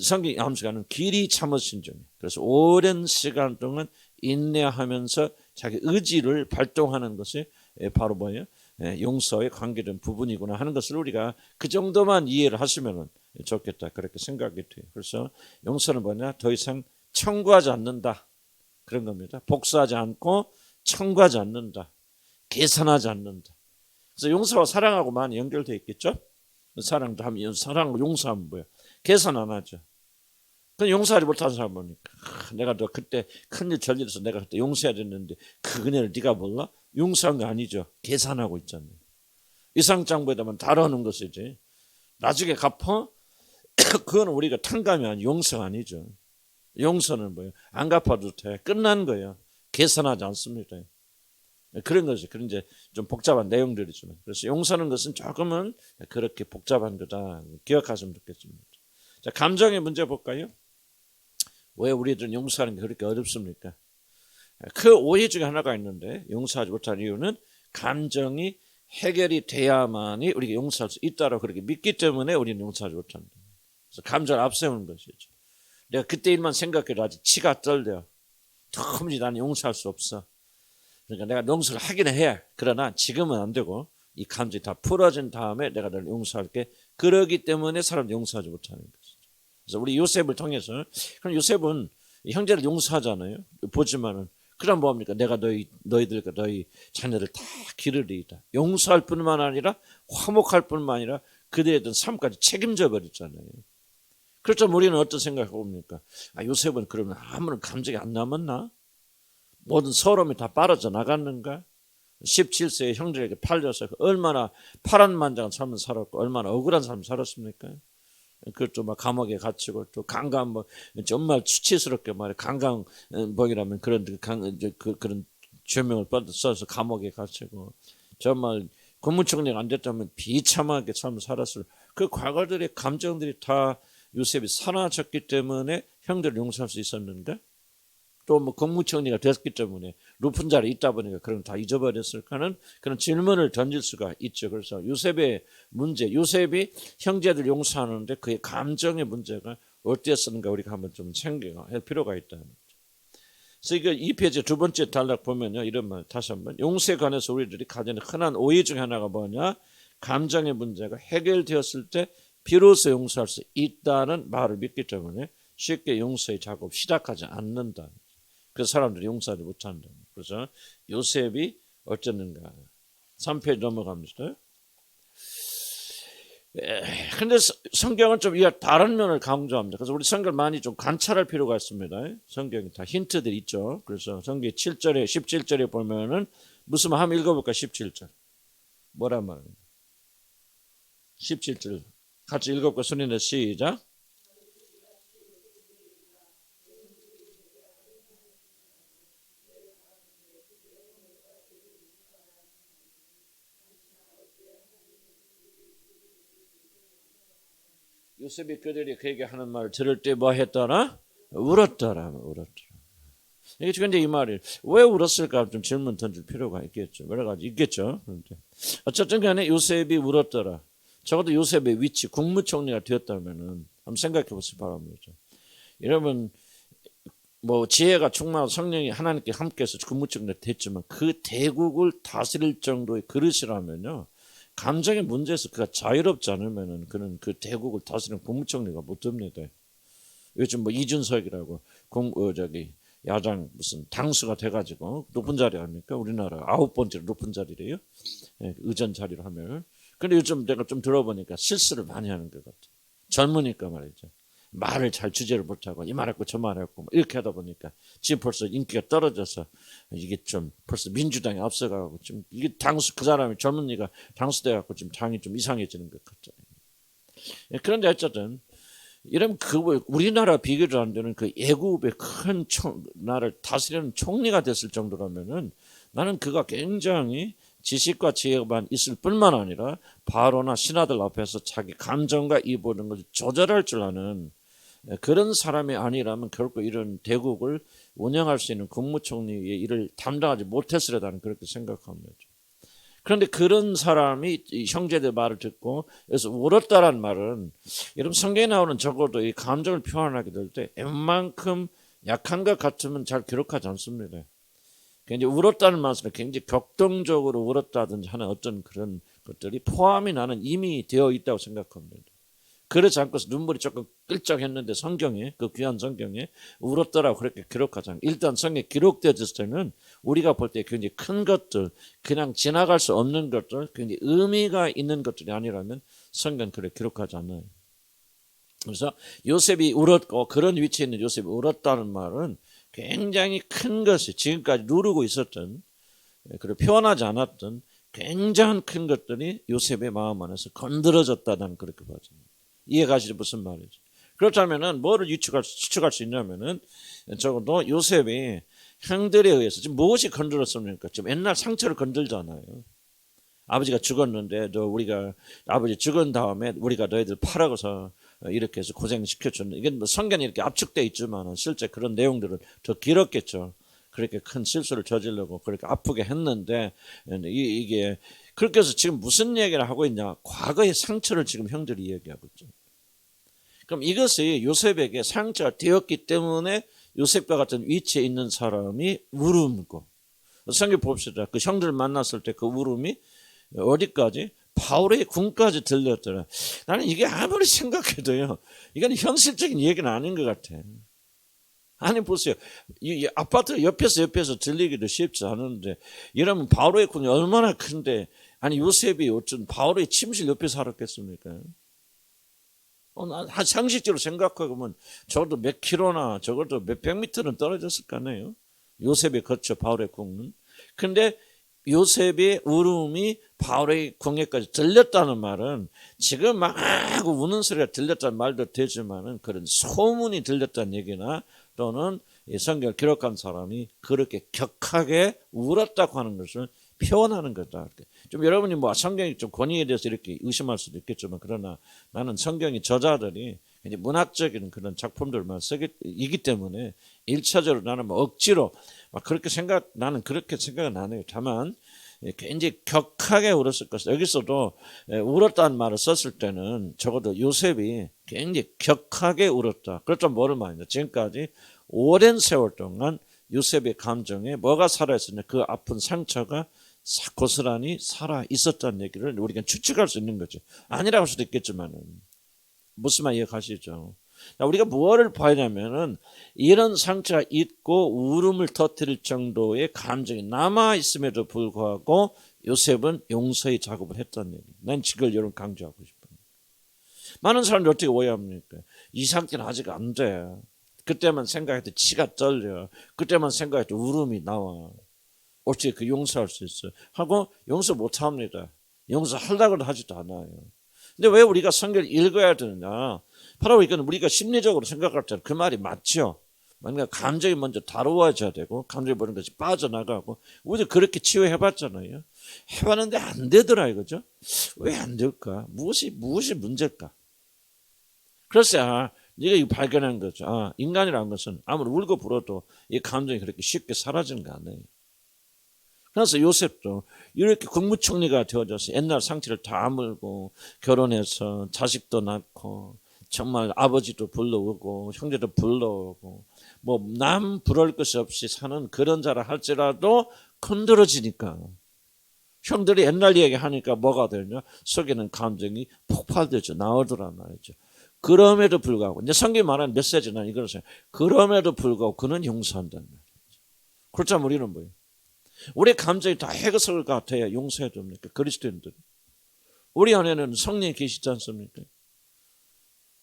성경이 암시하는 길이 참으신 중. 그래서 오랜 시간 동안 인내하면서 자기 의지를 발동하는 것이 바로 뭐예요? 용서에 관계된 부분이구나 하는 것을 우리가 그 정도만 이해를 하시면 좋겠다. 그렇게 생각이 돼요. 그래서 용서는 뭐냐? 더 이상 청구하지 않는다. 그런 겁니다. 복수하지 않고 청구하지 않는다. 계산하지 않는다. 그래서 용서와 사랑하고 많이 연결되어 있겠죠? 사랑도 하면 사랑하고 용서하면 뭐야? 계산 안 하죠. 그건 용서하지 못한 사람 보니까 내가 너 그때 큰일 저질러서 내가 그때 용서해야 됐는데 그 은혜를 네가 몰라? 용서한 거 아니죠. 계산하고 있잖아요. 이상장부에다만 다루는 것이지. 나중에 갚아? 그건 우리가 탕감이 아니고 용서가 아니죠. 용서는 뭐예요? 안 갚아도 돼. 끝난 거예요. 계산하지 않습니다. 그런 것이 그런 이제 좀 복잡한 내용들이지만 그래서 용서하는 것은 조금은 그렇게 복잡한 거다 기억하시면 좋겠습니다. 자, 감정의 문제 볼까요? 왜 우리들은 용서하는 게 그렇게 어렵습니까? 그 오해 중에 하나가 있는데 용서하지 못한 이유는 감정이 해결이 돼야만이 우리가 용서할 수 있다고 그렇게 믿기 때문에 우리는 용서하지 못한다. 그래서 감정을 앞세우는 것이죠. 내가 그때 일만 생각해도 아직 치가 떨려. 도무지 나는 용서할 수 없어. 그러니까 내가 용서를 하긴 해. 그러나 지금은 안 되고 이 감정이 다 풀어진 다음에 내가 너를 용서할게. 그러기 때문에 사람들이 용서하지 못하는 것이죠. 그래서 우리 요셉을 통해서 그럼 요셉은 형제를 용서하잖아요. 보지만은 그럼 뭐합니까? 내가 너희들과 너희 자녀를 다 기르리이다. 용서할 뿐만 아니라 화목할 뿐만 아니라 그들에 대한 삶까지 책임져 버렸잖아요. 그렇죠. 우리는 어떤 생각을 봅니까? 요셉은 그러면 아무런 감정이 안 남았나? 모든 서러움이 다 빠져 나갔는가? 17세의 형들에게 팔려서 얼마나 파란만장한 삶을 살았고 얼마나 억울한 삶을 살았습니까? 그것도 막 감옥에 갇히고 또 강간 뭐 정말 수치스럽게 말해 강간복이라면 그런 그런 죄명을 써서 감옥에 갇히고 정말 국무총리가 안 됐다면 비참하게 삶을 살았을 그 과거들의 감정들이 다 요셉이 사라졌기 때문에 형들을 용서할 수 있었는데 또 뭐 국무총리가 됐기 때문에 높은 자리에 있다 보니까 그런 다 잊어버렸을까는 그런 질문을 던질 수가 있죠. 그래서 요셉의 문제, 요셉이 형제들 용서하는데 그의 감정의 문제가 어땠었는가 우리가 한번 좀 생각할 필요가 있다. 그래서 이거 이 페이지 두 번째 단락 보면요. 이런 말 다시 한번 용서에 관해서 우리들이 가진 흔한 오해 중에 하나가 뭐냐? 감정의 문제가 해결되었을 때 비로소 용서할 수 있다는 말을 믿기 때문에 쉽게 용서의 작업 시작하지 않는다. 그래서 사람들이 용서하지 못한다. 그래서 요셉이 어쨌는가. 3페이지 넘어갑니다. 근데 성경은 좀 다른 면을 강조합니다. 그래서 우리 성경을 많이 좀 관찰할 필요가 있습니다. 성경이 다 힌트들이 있죠. 그래서 성경 7절에 17절에 보면은 무슨 말 한번 읽어볼까? 17절. 뭐란 말입니까? 17절. 같이 읽어볼까? 순인의 시작. 요셉이 그들이 그에게 하는 말을 들을 때 뭐 했더라? 울었더라. 이게 근데 이 말이 왜 울었을까 좀 질문 던질 필요가 있겠죠. 여러 가지 있겠죠. 그런데 어쨌든 간에 요셉이 울었더라. 적어도 요셉의 위치 국무총리가 되었다면은 한번 생각해 보시기 바랍니다. 여러분 뭐 지혜가 충만하고 성령이 하나님께 함께해서 국무총리가 됐지만 그 대국을 다스릴 정도의 그릇이라면요. 감정의 문제에서 그가 자유롭지 않으면은 그는 그 대국을 다스리는 국무총리가 못 됩니다. 요즘 뭐 이준석이라고 야당 무슨 당수가 돼가지고 높은 자리 아닙니까? 우리나라 9번째로 높은 자리래요. 의전 자리로 하면. 근데 요즘 내가 좀 들어보니까 실수를 많이 하는 것 같아. 젊으니까 말이죠. 말을 잘 주제를 못하고 이 말했고 저 말했고 이렇게 하다 보니까 지금 벌써 인기가 떨어져서 이게 좀 벌써 민주당이 앞서가고 좀 이게 당수 그 사람이 젊은이가 당수돼갖고 지금 당이 좀 이상해지는 것 같잖아요. 그런데 어쨌든 이러면 우리나라 비교도 안 되는 그 애국의 큰 나라를 다스리는 총리가 됐을 정도라면은 나는 그가 굉장히 지식과 지혜만 있을 뿐만 아니라 바로나 신하들 앞에서 자기 감정과 이 모든 것을 조절할 줄 아는 그런 사람이 아니라면 결코 이런 대국을 운영할 수 있는 국무총리의 일을 담당하지 못했으리라는 그렇게 생각합니다. 그런데 그런 사람이 형제들 말을 듣고 그래서 울었다란 말은 여러분 성경에 나오는 적어도 이 감정을 표현하게 될 때 웬만큼 약한 것 같으면 잘 기록하지 않습니다. 굉장히 울었다는 말은 굉장히 격동적으로 울었다든지 하는 어떤 그런 것들이 포함이 나는 이미 되어 있다고 생각합니다. 그렇지 않고서 눈물이 조금 끌적했는데 성경에 그 귀한 성경에 울었더라고 그렇게 기록하지 않고 일단 성경에 기록되었을 때는 우리가 볼 때 굉장히 큰 것들 그냥 지나갈 수 없는 것들 굉장히 의미가 있는 것들이 아니라면 성경은 그렇게 기록하지 않아요. 그래서 요셉이 울었고 그런 위치에 있는 요셉이 울었다는 말은 굉장히 큰 것이 지금까지 누르고 있었던 그리고 표현하지 않았던 굉장한 큰 것들이 요셉의 마음 안에서 건드려졌다는 그렇게 봐집니다. 이해가시죠? 무슨 말이죠? 그렇다면은 뭐를 추측할 수 있냐면은 적어도 요셉이 형들에 의해서 지금 무엇이 건드렸습니까? 지금 옛날 상처를 건들잖아요. 아버지가 죽었는데 우리가 아버지 죽은 다음에 우리가 너희들 팔아서 이렇게 해서 고생시켜줬는데 이게 뭐 성경에 이렇게 압축되어 있지만 실제 그런 내용들은 더 길었겠죠. 그렇게 큰 실수를 저지르고 그렇게 아프게 했는데 이게 그렇게 해서 지금 무슨 얘기를 하고 있냐? 과거의 상처를 지금 형들이 얘기하고 있죠. 그럼 이것이 요셉에게 상처가 되었기 때문에 요셉과 같은 위치에 있는 사람이 울음이고 성경 봅시다. 그 형들 만났을 때 그 울음이 어디까지? 바울의 궁까지 들렸더라. 나는 이게 아무리 생각해도요. 이건 현실적인 얘기는 아닌 것 같아. 아니 보세요. 이 아파트 옆에서 들리기도 쉽지 않은데 이러면 바울의 궁이 얼마나 큰데 아니 요셉이 어쩐 바울의 침실 옆에 살았겠습니까? 상식적으로 생각하면 적어도 몇 킬로나 적어도 몇백 미터는 떨어졌을 거 아니에요. 요셉의 거처 바울의 궁은. 근데 요셉의 울음이 바울의 궁에까지 들렸다는 말은 지금 막 우는 소리가 들렸다는 말도 되지만은 그런 소문이 들렸다는 얘기나 또는 성경을 기록한 사람이 그렇게 격하게 울었다고 하는 것을 표현하는 거다. 좀 여러분이 뭐 성경이 좀 권위에 대해서 이렇게 의심할 수도 있겠지만 그러나 나는 성경의 저자들이 이제 문학적인 그런 작품들만 쓰기 때문에 일차적으로 나는 뭐 억지로 막 그렇게 나는 그렇게 생각은 안 해요. 다만 굉장히 격하게 울었을 것이다. 여기서도 울었다는 말을 썼을 때는 적어도 요셉이 굉장히 격하게 울었다. 그렇다면 뭐를 말이냐? 지금까지 오랜 세월 동안 요셉의 감정에 뭐가 살아있었냐? 그 아픈 상처가 고스란히 살아 있었다는 얘기를 우리가 추측할 수 있는 거죠. 아니라고 할 수도 있겠지만은 무슨 말 이해가시죠? 우리가 무엇을 봐야 하냐면은 이런 상처가 있고 울음을 터뜨릴 정도의 감정이 남아 있음에도 불구하고 요셉은 용서의 작업을 했다는 얘기. 난 이걸 여러분 강조하고 싶어요. 많은 사람들이 어떻게 오해합니까? 이 상태는 아직 안 돼. 그때만 생각해도 치가 떨려. 그때만 생각해도 울음이 나와. 어떻게 그 용서할 수 있어요? 하고 용서 못합니다. 용서하려고 하지도 않아요. 근데 왜 우리가 성경을 읽어야 되느냐? 바로 이건 우리가 심리적으로 생각할 때 그 말이 맞죠. 뭔가 감정이 먼저 다루어져야 되고 감정이 모든 것이 빠져나가고 우리도 그렇게 치유해봤잖아요. 해봤는데 안 되더라 이거죠. 왜 안 될까? 무엇이 문제일까? 그래서 네가 이거 발견한 거죠. 인간이라는 것은 아무리 울고 불어도 이 감정이 그렇게 쉽게 사라지는 거 아니에요. 그래서 요셉도 이렇게 국무총리가 되어져서 옛날 상처를 다 아물고 결혼해서 자식도 낳고 정말 아버지도 불러오고 형제도 불러오고 뭐 남 부러울 것이 없이 사는 그런 자라 할지라도 건드려지니까 형들이 옛날 얘기하니까 뭐가 되냐? 속에는 감정이 폭발되죠. 나오더란 말이죠. 그럼에도 불구하고 이제 성경이 말하는 메시지는 이거였어요. 그럼에도 불구하고 그는 용서한다는 말이죠. 그렇다면 우리는 뭐예요? 우리 감정이 다 해결될 것 같아야 용서해야 됩니까? 그리스도인들. 우리 안에는 성령이 계시지 않습니까?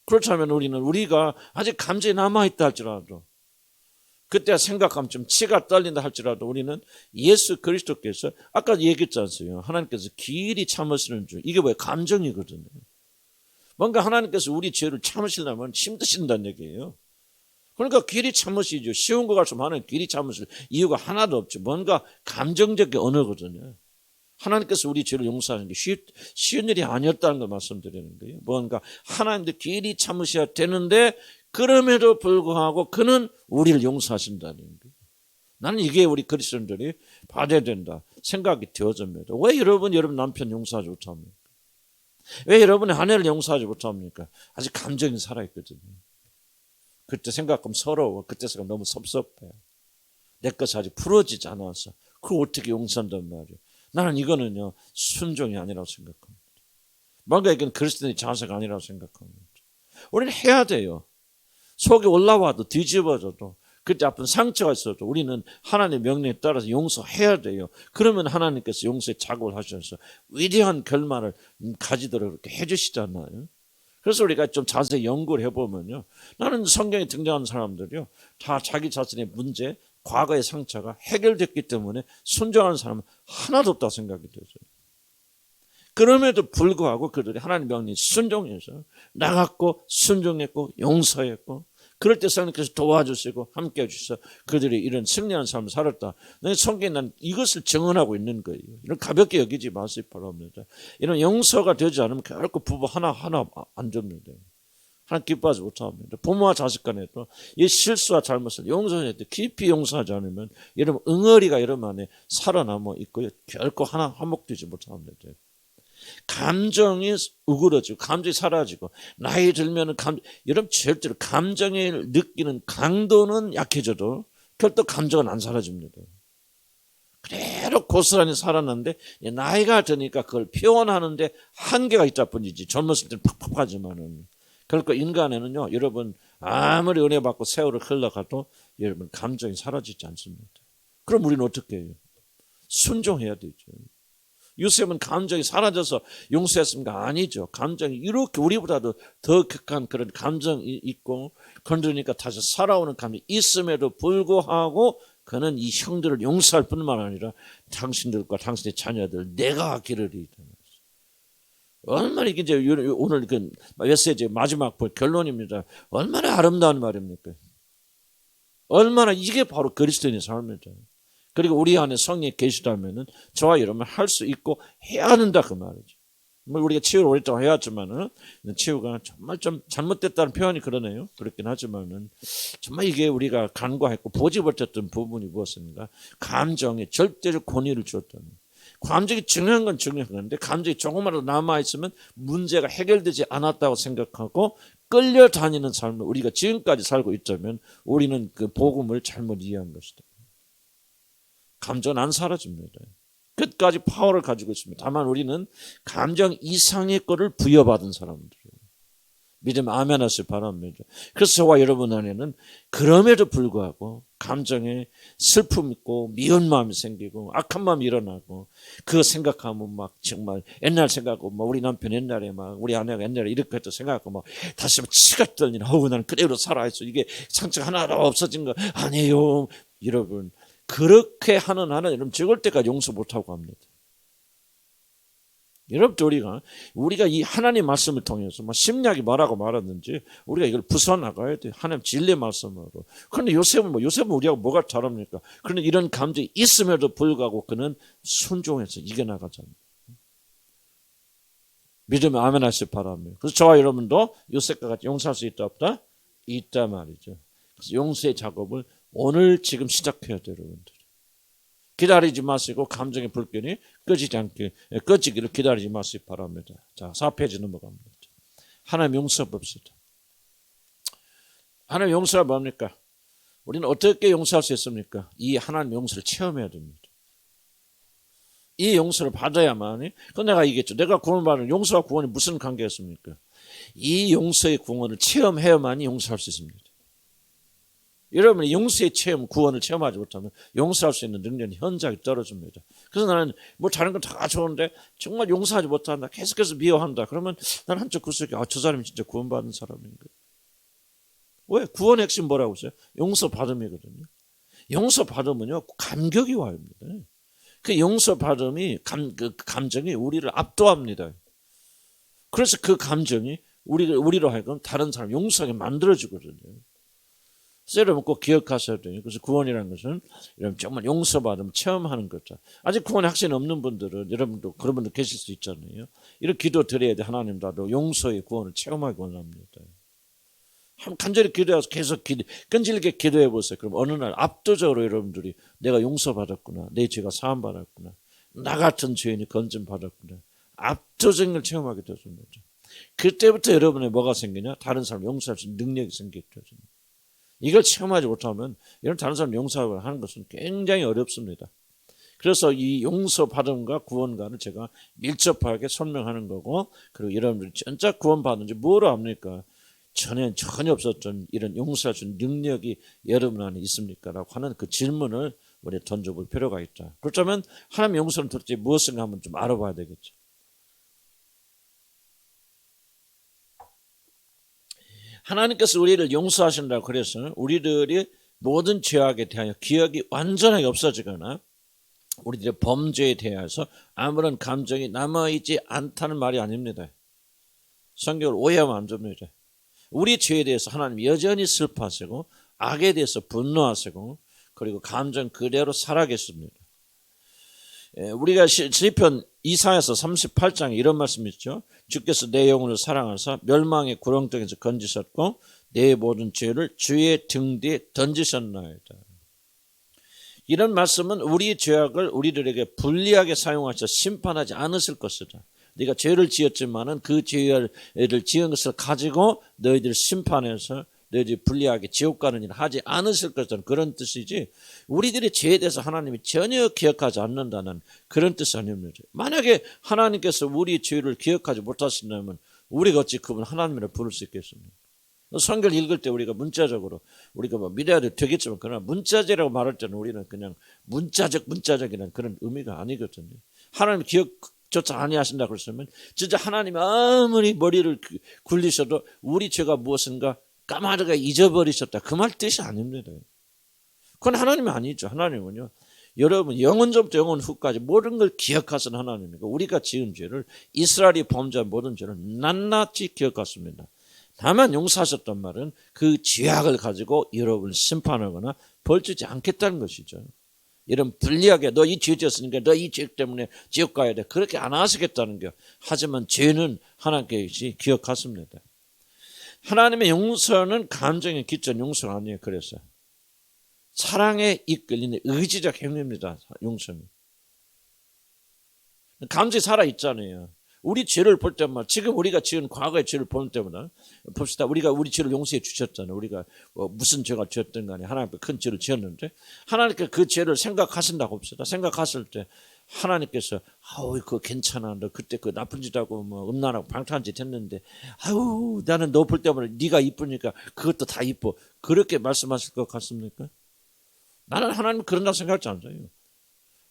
그렇다면 우리가 아직 감정이 남아있다 할지라도 그때 생각하면 좀 치가 떨린다 할지라도 우리는 예수 그리스도께서 아까 얘기했지 않습니까? 하나님께서 길이 참으시는 줄. 이게 뭐예요? 감정이거든요. 뭔가 하나님께서 우리 죄를 참으시려면 힘드신다는 얘기예요. 그러니까 길이 참으시죠. 쉬운 거 같으면 하나님 길이 참으실 이유가 하나도 없죠. 뭔가 감정적인 언어거든요. 하나님께서 우리 죄를 용서하는 게 쉬운 일이 아니었다는 걸 말씀드리는 거예요. 뭔가 하나님도 길이 참으셔야 되는데 그럼에도 불구하고 그는 우리를 용서하신다는 거예요. 나는 이게 우리 그리스도인들이 받아야 된다 생각이 되어집니다. 왜 여러분 남편 용서하지 못합니까? 왜 여러분의 아내를 용서하지 못합니까? 아직 감정이 살아있거든요. 그때 생각하면 서러워. 그때 생각하면 너무 섭섭해. 내 것이 아직 풀어지지 않아서 그걸 어떻게 용서한단 말이에요. 나는 이거는요 순종이 아니라고 생각합니다. 뭔가 이건 그리스도인의 자세가 아니라고 생각합니다. 우리는 해야 돼요. 속이 올라와도 뒤집어져도 그때 아픈 상처가 있어도 우리는 하나님의 명령에 따라서 용서해야 돼요. 그러면 하나님께서 용서의 작업을 하셔서 위대한 결말을 가지도록 이렇게 해주시잖아요. 그래서 우리가 좀 자세히 연구를 해보면요. 나는 성경에 등장하는 사람들이요. 다 자기 자신의 문제, 과거의 상처가 해결됐기 때문에 순종하는 사람은 하나도 없다고 생각이 되죠. 그럼에도 불구하고 그들이 하나님의 명령에 순종해서 나갔고 순종했고 용서했고 그럴 때 성령께서 도와주시고 함께 해주셔서 그들이 이런 승리한 삶을 살았다. 성경에 난 이것을 증언하고 있는 거예요. 이런 가볍게 여기지 마시기 바랍니다. 이런 용서가 되지 않으면 결코 부부 하나 안 됩니다. 하나님 기뻐하지 못합니다. 부모와 자식 간에도 이 실수와 잘못을 용서할 때 깊이 용서하지 않으면 여러분 응어리가 여러분 안에 살아남아 있고요. 결코 하나 한몫되지 못합니다. 감정이 우그러지고 감정이 사라지고 나이 들면 여러분 절대로 감정을 느끼는 강도는 약해져도 결코 감정은 안 사라집니다. 그대로 고스란히 살았는데 나이가 드니까 그걸 표현하는데 한계가 있다 뿐이지 젊었을 때는 팍팍하지만은 그러니까 인간에는요 여러분 아무리 은혜 받고 세월을 흘러가도 여러분 감정이 사라지지 않습니다. 그럼 우리는 어떻게 해요? 순종해야 되죠. 요셉은 감정이 사라져서 용서했습니까? 아니죠. 감정이 이렇게 우리보다도 더 극한 그런 감정이 있고 건드리니까 다시 살아오는 감정이 있음에도 불구하고 그는 이 형들을 용서할 뿐만 아니라 당신들과 당신의 자녀들 내가 기르리이다. 얼마나 이게 이제 오늘 그 메시지 마지막 결론입니다. 얼마나 아름다운 말입니까? 얼마나 이게 바로 그리스도인의 삶이죠. 그리고 우리 안에 성령이 계시다면은 저와 여러분 할 수 있고 해야 한다 그 말이죠. 우리가 치유를 오랫동안 해왔지만은 치유가 정말 좀 잘못됐다는 표현이 그러네요. 그렇긴 하지만은 정말 이게 우리가 간과했고 보지 못했던 부분이 무엇인가? 감정에 절대적 권위를 주었다는. 감정이 중요한 건 중요한 건데 감정이 조금이라도 남아있으면 문제가 해결되지 않았다고 생각하고 끌려다니는 삶을 우리가 지금까지 살고 있다면 우리는 그 복음을 잘못 이해한 것이다. 감정은 안 사라집니다. 끝까지 파워를 가지고 있습니다. 다만 우리는 감정 이상의 거를 부여받은 사람들이에요. 믿으면 아멘 하시기 바랍니다. 그래서 저와 여러분 안에는 그럼에도 불구하고 감정에 슬픔 있고 미운 마음이 생기고 악한 마음이 일어나고 그거 생각하면 막 정말 옛날 생각하고 막 우리 남편 옛날에 막 우리 아내가 옛날에 이렇게 했다 생각하고 막 다시 막 치가 떨리나 나는 그대로 살아있어. 이게 상처가 하나도 없어진 거 아니에요. 여러분 그렇게 하는 한은 여러분 죽을 때까지 용서 못하고 합니다. 여러분들 우리가 이 하나님 말씀을 통해서 심리학이 뭐라고 말하는지 우리가 이걸 부숴나가야 돼요. 하나님 진리의 말씀으로. 그런데 요셉은 우리하고 뭐가 다릅니까? 그런데 이런 감정이 있음에도 불구하고 그는 순종해서 이겨나가잖아요. 믿으면 아멘 하시기 바랍니다. 그래서 저와 여러분도 요셉과 같이 용서할 수 있다 없다? 있다 말이죠. 그래서 용서의 작업을 오늘 지금 시작해야 돼요, 여러분들. 기다리지 마시고 감정의 불길이 꺼지기를 기다리지 마시기 바랍니다. 자, 4페이지 넘어갑니다. 하나님 용서 봅시다. 하나님 용서가 뭡니까? 우리는 어떻게 용서할 수 있습니까? 이 하나님 용서를 체험해야 됩니다. 이 용서를 받아야만, 그건 내가 얘기했죠. 내가 구원받는 용서와 구원이 무슨 관계였습니까? 이 용서의 구원을 체험해야만이 용서할 수 있습니다. 여러분이 용서의 체험, 구원을 체험하지 못하면 용서할 수 있는 능력이 현저하게 떨어집니다. 그래서 나는 뭐 다른 건 다 좋은데 정말 용서하지 못한다. 계속해서 미워한다. 그러면 난 한쪽 구석에 저 사람이 진짜 구원받은 사람인가? 왜? 구원의 핵심 뭐라고 했어요? 용서받음이거든요. 용서받으면요 감격이 와입니다. 그 용서받음이 그 감정이 우리를 압도합니다. 그래서 그 감정이 우리로 하여금 다른 사람 용서하게 만들어주거든요. 그래서 여러분 꼭 기억하셔야 돼요. 그래서 구원이라는 것은 여러분 정말 용서받음 체험하는 거죠. 아직 구원에 확신이 없는 분들은 여러분도 그런 분들 계실 수 있잖아요. 이런 기도 드려야 돼. 하나님 나도 용서의 구원을 체험하기 원합니다. 간절히 기도해서 계속 끈질기게 기도해 보세요. 그럼 어느 날 압도적으로 여러분들이 내가 용서받았구나, 내 죄가 사함받았구나, 나 같은 죄인이 건짐받았구나, 압도적인 걸 체험하게 되어집니다. 그때부터 여러분의 뭐가 생기냐? 다른 사람 용서할 수 있는 능력이 생기게 되어집니다. 이걸 체험하지 못하면 이런 다른 사람 용서하는 것은 굉장히 어렵습니다. 그래서 이 용서받음과 구원과는 제가 밀접하게 설명하는 거고, 그리고 여러분들이 진짜 구원받는지 뭐로 압니까? 전혀 없었던 이런 용서할 수 있는 능력이 여러분 안에 있습니까? 라고 하는 그 질문을 우리 던져볼 필요가 있다. 그렇다면 하나님 용서는 도대체 무엇인가 한번 좀 알아봐야 되겠죠. 하나님께서 우리를 용서하신다고 그래서 우리들이 모든 죄악에 대하여 기억이 완전하게 없어지거나 우리들의 범죄에 대해서 아무런 감정이 남아있지 않다는 말이 아닙니다. 성경을 오해하면 안 됩니다. 우리 죄에 대해서 하나님 여전히 슬퍼하시고 악에 대해서 분노하시고 그리고 감정 그대로 살아계십니다. 우리가 시편 이사야서 38장에 이런 말씀이 있죠. 주께서 내 영혼을 사랑하사 멸망의 구렁텅이에서 건지셨고 내 모든 죄를 주의 등 뒤에 던지셨나이다. 이런 말씀은 우리의 죄악을 우리들에게 불리하게 사용하셔 심판하지 않으실 것이다. 네가 죄를 지었지만은 그 죄를 지은 것을 가지고 너희들 심판해서 너희들이 불리하게 지옥 가는 일을 하지 않으실 것이라는 그런 뜻이지, 우리들의 죄에 대해서 하나님이 전혀 기억하지 않는다는 그런 뜻이 아닙니다. 만약에 하나님께서 우리의 죄를 기억하지 못하신다면 우리가 어찌 그분 하나님이라 부를 수 있겠습니까? 성경을 읽을 때 우리가 문자적으로 우리가 뭐 믿어야 되겠지만, 그러나 문자제라고 말할 때는 우리는 그냥 문자적이라는 그런 의미가 아니거든요. 하나님 기억조차 아니하신다 그랬으면 진짜 하나님이 아무리 머리를 굴리셔도 우리 죄가 무엇인가 까마득하게 잊어버리셨다, 그 말 뜻이 아닙니다. 그건 하나님이 아니죠. 하나님은요, 여러분 영원 전부터 영원 후까지 모든 걸 기억하신 하나님이고 우리가 지은 죄를, 이스라엘이 범죄한 모든 죄를 낱낱이 기억하십니다. 다만 용서하셨단 말은 그 죄악을 가지고 여러분을 심판하거나 벌 주지 않겠다는 것이죠. 이런 불리하게 너 이 죄 지었으니까 너 이 죄 때문에 지옥 가야 돼, 그렇게 안 하시겠다는 게. 하지만 죄는 하나님께서 기억하십니다. 하나님의 용서는 감정에 기초한 용서가 아니에요. 그래서 사랑에 이끌리는 의지적 행위입니다. 용서는 감정이 살아있잖아요. 우리 죄를 볼 때마다, 지금 우리가 지은 과거의 죄를 볼 때마다 봅시다. 우리 죄를 용서해 주셨잖아요. 우리가 무슨 죄가 지었든 간에 하나님께 큰 죄를 지었는데 하나님께 그 죄를 생각하신다고 봅시다. 생각하실 때 하나님께서 그거 괜찮아, 너 그때 그 나쁜 짓하고 뭐 음란하고 방탕한 짓 했는데 나는 너 볼 때마다 네가 이쁘니까 그것도 다 이뻐, 그렇게 말씀하실 것 같습니까? 나는 하나님 그런다고 생각하지 않아요.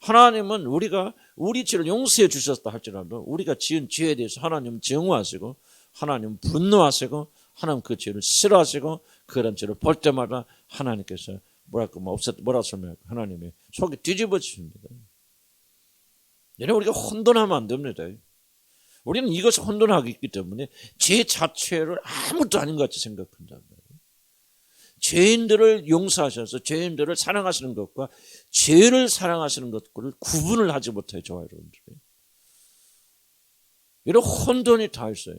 하나님은 우리가 우리 죄를 용서해 주셨다 할지라도 우리가 지은 죄에 대해서 하나님은 증오하시고 하나님은 분노하시고 하나님 그 죄를 싫어하시고 그런 죄를 볼 때마다 하나님께서 뭐라고 설명할까? 하나님의 속이 뒤집어지십니다. 여러분, 우리가 혼돈하면 안 됩니다. 우리는 이것을 혼돈하고 있기 때문에 죄 자체를 아무것도 아닌 것 같이 생각한단 말이에요. 죄인들을 용서하셔서 죄인들을 사랑하시는 것과 죄를 사랑하시는 것을 구분을 하지 못해요. 저와 여러분들이. 이런 혼돈이 다 있어요.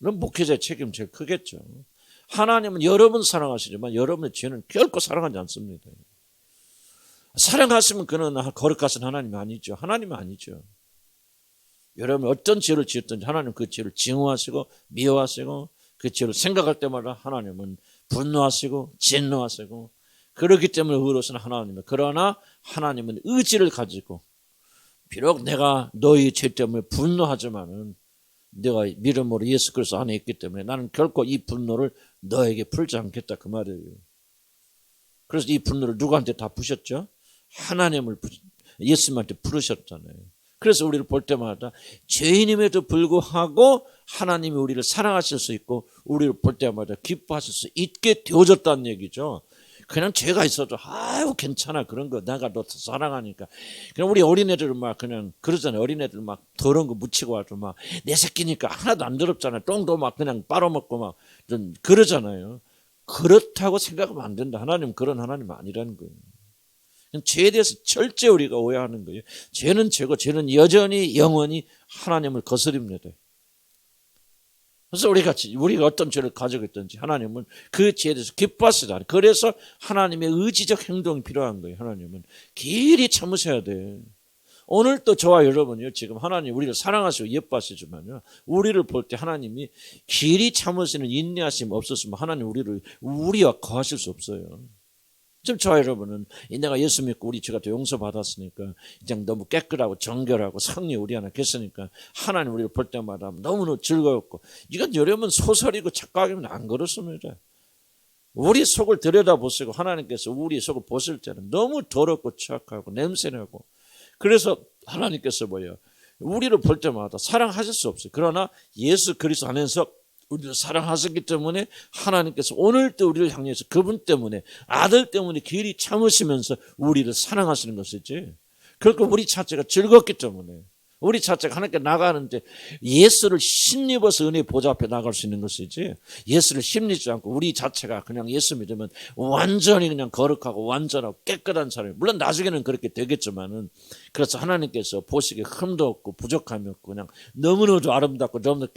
그럼 목회자의 책임 제일 크겠죠. 하나님은 여러분 사랑하시지만 여러분의 죄는 결코 사랑하지 않습니다. 사랑하시면 그는 거룩하신 하나님이 아니죠. 하나님은 아니죠. 여러분 어떤 죄를 지었든지 하나님 그 죄를 증오하시고 미워하시고 그 죄를 생각할 때마다 하나님은 분노하시고 진노하시고 그렇기 때문에 의로우신 하나님이에요. 그러나 하나님은 의지를 가지고 비록 내가 너희 죄 때문에 분노하지만은 내가 믿음으로 예수 그리스도 안에 있기 때문에 나는 결코 이 분노를 너에게 풀지 않겠다 그 말이에요. 그래서 이 분노를 누구한테 다 푸셨죠? 하나님을 예수님한테 풀으셨잖아요. 그래서 우리를 볼 때마다 죄인임에도 불구하고 하나님이 우리를 사랑하실 수 있고 우리를 볼 때마다 기뻐하실 수 있게 되어졌다는 얘기죠. 그냥 죄가 있어도 아유 괜찮아 그런 거 내가 너 사랑하니까. 그냥 우리 어린애들은 막 그냥 그러잖아요. 어린애들 막 더러운 거 묻히고 와도 막 내 새끼니까 하나도 안 더럽잖아요. 똥도 막 그냥 빨아먹고 막 좀 그러잖아요. 그렇다고 생각하면 안 된다. 하나님 그런 하나님 아니라는 거예요. 죄에 대해서 철저히 우리가 오해하는 거예요. 죄는 죄고 죄는 여전히 영원히 하나님을 거스립니다. 그래서 우리가 어떤 죄를 가지고 있든지 하나님은 그 죄에 대해서 기뻐하시다. 그래서 하나님의 의지적 행동이 필요한 거예요. 하나님은 길이 참으셔야 돼. 오늘 또 저와 여러분이요 지금 하나님 우리를 사랑하시고 예뻐하시지만요 우리를 볼 때 하나님이 길이 참으시는 인내하심 없었으면 하나님 우리와 거하실 수 없어요. 지금 저와 여러분은 내가 예수 믿고 우리 죄가 더 용서받았으니까 이제 너무 깨끗하고 정결하고 성리 우리 안에 계시니까 하나님 우리를 볼 때마다 너무너무 즐거웠고 이건 여러분 소설이고 착각이면 안 그렇습니다. 우리 속을 들여다보시고 하나님께서 우리 속을 보실 때는 너무 더럽고 추악하고 냄새나고 그래서 하나님께서 우리를 볼 때마다 사랑하실 수 없어요. 그러나 예수 그리스도 안에서 우리를 사랑하셨기 때문에 하나님께서 오늘도 우리를 향해서 그분 때문에 아들 때문에 길이 참으시면서 우리를 사랑하시는 것이지. 그러니까 우리 자체가 즐겁기 때문에 우리 자체가 하나님께 나가는데 예수를 힘입어서 은혜 보좌 앞에 나갈 수 있는 것이지 예수를 힘입지 않고 우리 자체가 그냥 예수 믿으면 완전히 그냥 거룩하고 완전하고 깨끗한 사람이 물론 나중에는 그렇게 되겠지만은 그래서 하나님께서 보시기에 흠도 없고 부족함이 없고 그냥 너무너무 아름답고 너무너무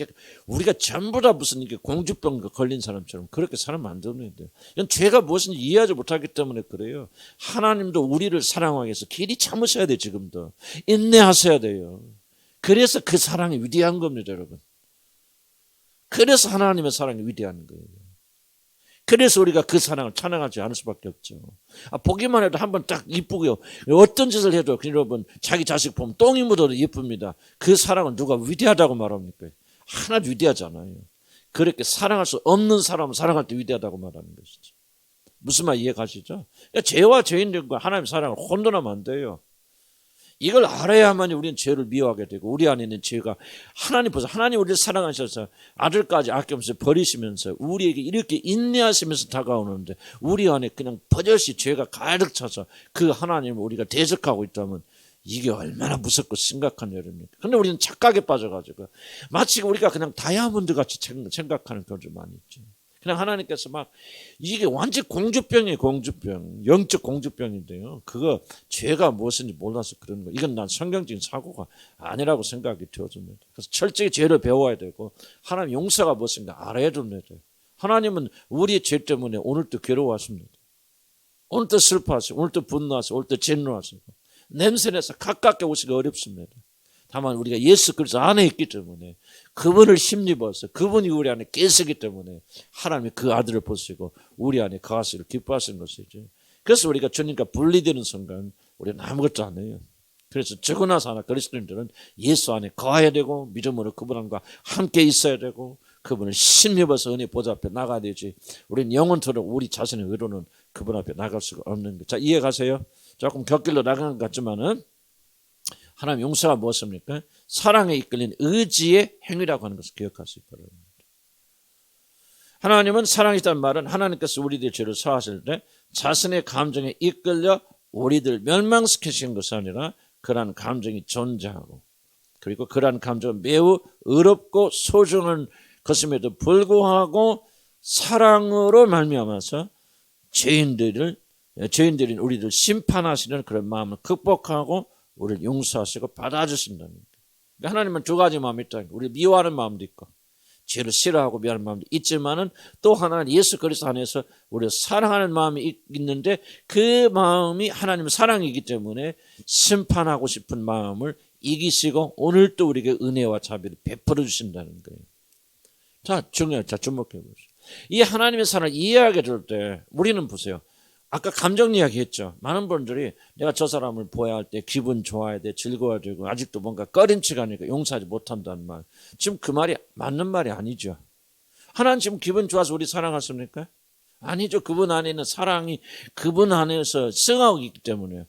우리가 전부 다 무슨 이게 공주병 걸린 사람처럼 그렇게 살면 안 됩니다. 이건 죄가 무엇인지 이해하지 못하기 때문에 그래요. 하나님도 우리를 사랑하기 위해서 길이 참으셔야 돼요. 지금도 인내하셔야 돼요. 그래서 그 사랑이 위대한 겁니다, 여러분. 그래서 하나님의 사랑이 위대한 거예요. 그래서 우리가 그 사랑을 찬양하지 않을 수밖에 없죠. 보기만 해도 한번 딱 이쁘고요. 어떤 짓을 해도 여러분 자기 자식 보면 똥이 묻어도 예쁩니다. 그 사랑은 누가 위대하다고 말합니까? 하나도 위대하지 않아요. 그렇게 사랑할 수 없는 사람은 사랑할 때 위대하다고 말하는 것이죠. 무슨 말 이해 가시죠? 그러니까 죄와 죄인들과 하나님의 사랑을 혼돈하면 안 돼요. 이걸 알아야만 우리는 죄를 미워하게 되고 우리 안에 있는 죄가 하나님 우리를 사랑하셔서 아들까지 아껴서 버리시면서 우리에게 이렇게 인내하시면서 다가오는데 우리 안에 그냥 버젓이 죄가 가득 차서 그 하나님을 우리가 대적하고 있다면 이게 얼마나 무섭고 심각한 일입니까? 그런데 우리는 착각에 빠져가지고 마치 우리가 그냥 다이아몬드 같이 생각하는 경우도 많이 있죠. 그냥 하나님께서 막 이게 완전 공주병이에요. 공주병. 영적 공주병인데요. 그거 죄가 무엇인지 몰라서 그런 거. 이건 난 성경적인 사고가 아니라고 생각이 되어집니다. 그래서 철저히 죄를 배워야 되고 하나님 용서가 무엇인가 알아야 됩니다. 하나님은 우리의 죄 때문에 오늘도 괴로워하십니다. 오늘도 슬퍼하시고 오늘도 분노하시고 오늘도 진노하시고 냄새내서 가깝게 오시기 어렵습니다. 다만 우리가 예수 그리스도 안에 있기 때문에 그분을 힘입어서 그분이 우리 안에 계시기 때문에 하나님이 그 아들을 보시고 우리 안에 거하시기를 기뻐하시는 것이죠. 그래서 우리가 주님과 분리되는 순간 우리는 아무것도 안 해요. 그래서 적으나 사나 그리스도인들은 예수 안에 거해야 되고 믿음으로 그분과 함께 있어야 되고 그분을 힘입어서 은혜 보좌 앞에 나가야 되지. 우리는 영원토록 우리 자신의 의로는 그분 앞에 나갈 수가 없는 거예요. 자, 이해가세요? 조금 곁길로 나가는 것 같지만은 하나님 용서가 무엇입니까? 사랑에 이끌린 의지의 행위라고 하는 것을 기억하시기 바랍니다. 하나님은 사랑이라는 말은 하나님께서 우리들의 죄를 사하실 때 자신의 감정에 이끌려 우리들 멸망시키신 것이 아니라 그러한 감정이 존재하고 그리고 그러한 감정은 매우 의롭고 소중한 것임에도 불구하고 사랑으로 말미암아서 죄인들인 우리들 심판하시는 그런 마음을 극복하고 우리를 용서하시고 받아주신다는 거예요. 하나님은 두 가지 마음이 있다. 우리 미워하는 마음도 있고 죄를 싫어하고 미워하는 마음도 있지만은 또 하나는 예수 그리스도 안에서 우리를 사랑하는 마음이 있는데 그 마음이 하나님의 사랑이기 때문에 심판하고 싶은 마음을 이기시고 오늘 또 우리에게 은혜와 자비를 베풀어 주신다는 거예요. 자, 주목해 보세요. 이 하나님의 사랑을 이해하게 될 때 우리는 보세요. 아까 감정 이야기 했죠. 많은 분들이 내가 저 사람을 보아야 할 때 기분 좋아야 돼, 즐거워야 되고 아직도 뭔가 꺼림칙 하니까 용서하지 못한다는 말. 지금 그 말이 맞는 말이 아니죠. 하나님 지금 기분 좋아서 우리 사랑하십니까? 아니죠. 그분 안에 있는 사랑이 그분 안에서 승하고 있기 때문에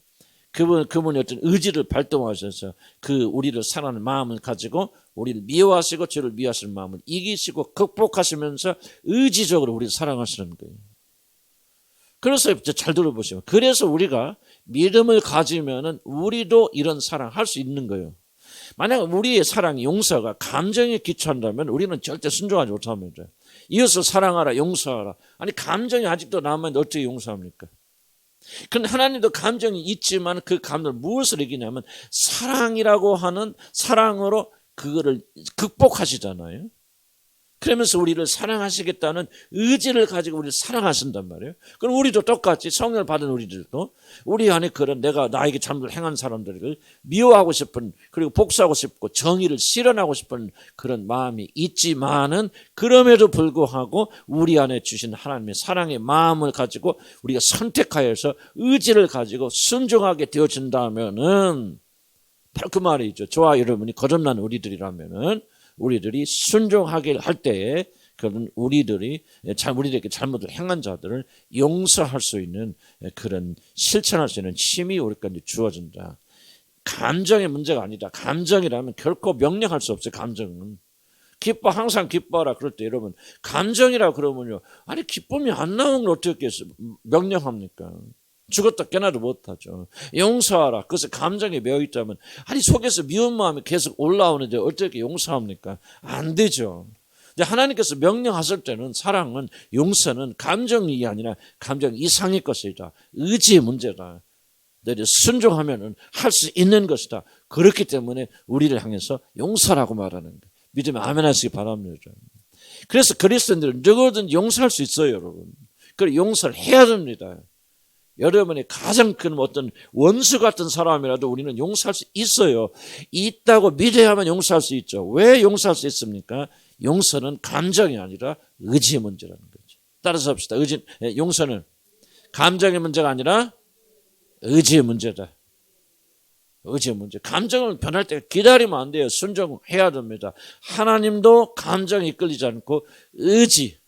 그분의 어떤 의지를 발동하셔서 그 우리를 사랑하는 마음을 가지고 우리를 미워하시고 죄를 미워하시는 마음을 이기시고 극복하시면서 의지적으로 우리를 사랑하시는 거예요. 그래서 잘 들어보시면 그래서 우리가 믿음을 가지면은 우리도 이런 사랑 할 수 있는 거예요. 만약 우리의 사랑이 용서가 감정에 기초한다면 우리는 절대 순종하지 못합니다. 이웃을 사랑하라 용서하라. 아니 감정이 아직도 남아있는데 어떻게 용서합니까? 그런데 하나님도 감정이 있지만 그 감정을 무엇을 이기냐면 사랑이라고 하는 사랑으로 그거를 극복하시잖아요. 그러면서 우리를 사랑하시겠다는 의지를 가지고 우리를 사랑하신단 말이에요. 그럼 우리도 똑같이 성령을 받은 우리들도 우리 안에 그런 내가 나에게 잘못을 행한 사람들을 미워하고 싶은 그리고 복수하고 싶고 정의를 실현하고 싶은 그런 마음이 있지만은 그럼에도 불구하고 우리 안에 주신 하나님의 사랑의 마음을 가지고 우리가 선택하여서 의지를 가지고 순종하게 되어진다면은 바로 그 말이죠. 저와 여러분이 거듭난 우리들이라면은 우리들이 순종하게 할 때에 그런 우리에게 잘못을 행한 자들을 용서할 수 있는 그런 실천할 수 있는 힘이 우리까지 주어진다. 감정의 문제가 아니다. 감정이라면 결코 명령할 수 없어요. 감정은. 항상 기뻐하라 그럴 때 여러분 감정이라 그러면요. 아니 기쁨이 안 나오는 걸 어떻게 명령합니까? 죽었다 깨나도 못하죠. 용서하라. 그것을 감정에 매여 있다면 아니 속에서 미운 마음이 계속 올라오는데 어떻게 용서합니까? 안 되죠. 하나님께서 명령하실 때는 사랑은 용서는 감정이 아니라 감정 이상의 것이다. 의지의 문제다. 너희 순종하면 할 수 있는 것이다. 그렇기 때문에 우리를 향해서 용서라고 말하는 거예요. 믿으면 아멘 하시기 바랍니다. 그래서 그리스도인들은 누구든 용서할 수 있어요. 여러분. 그리고 용서를 해야 됩니다. 여러분이 가장 큰 어떤 원수 같은 사람이라도 우리는 용서할 수 있어요. 있다고 믿어야만 용서할 수 있죠. 왜 용서할 수 있습니까? 용서는 감정이 아니라 의지의 문제라는 거죠. 따라서 합시다. 용서는 감정의 문제가 아니라 의지의 문제다. 의지의 문제. 감정은 변할 때 기다리면 안 돼요. 순종해야 됩니다. 하나님도 감정이 이끌리지 않고 의지.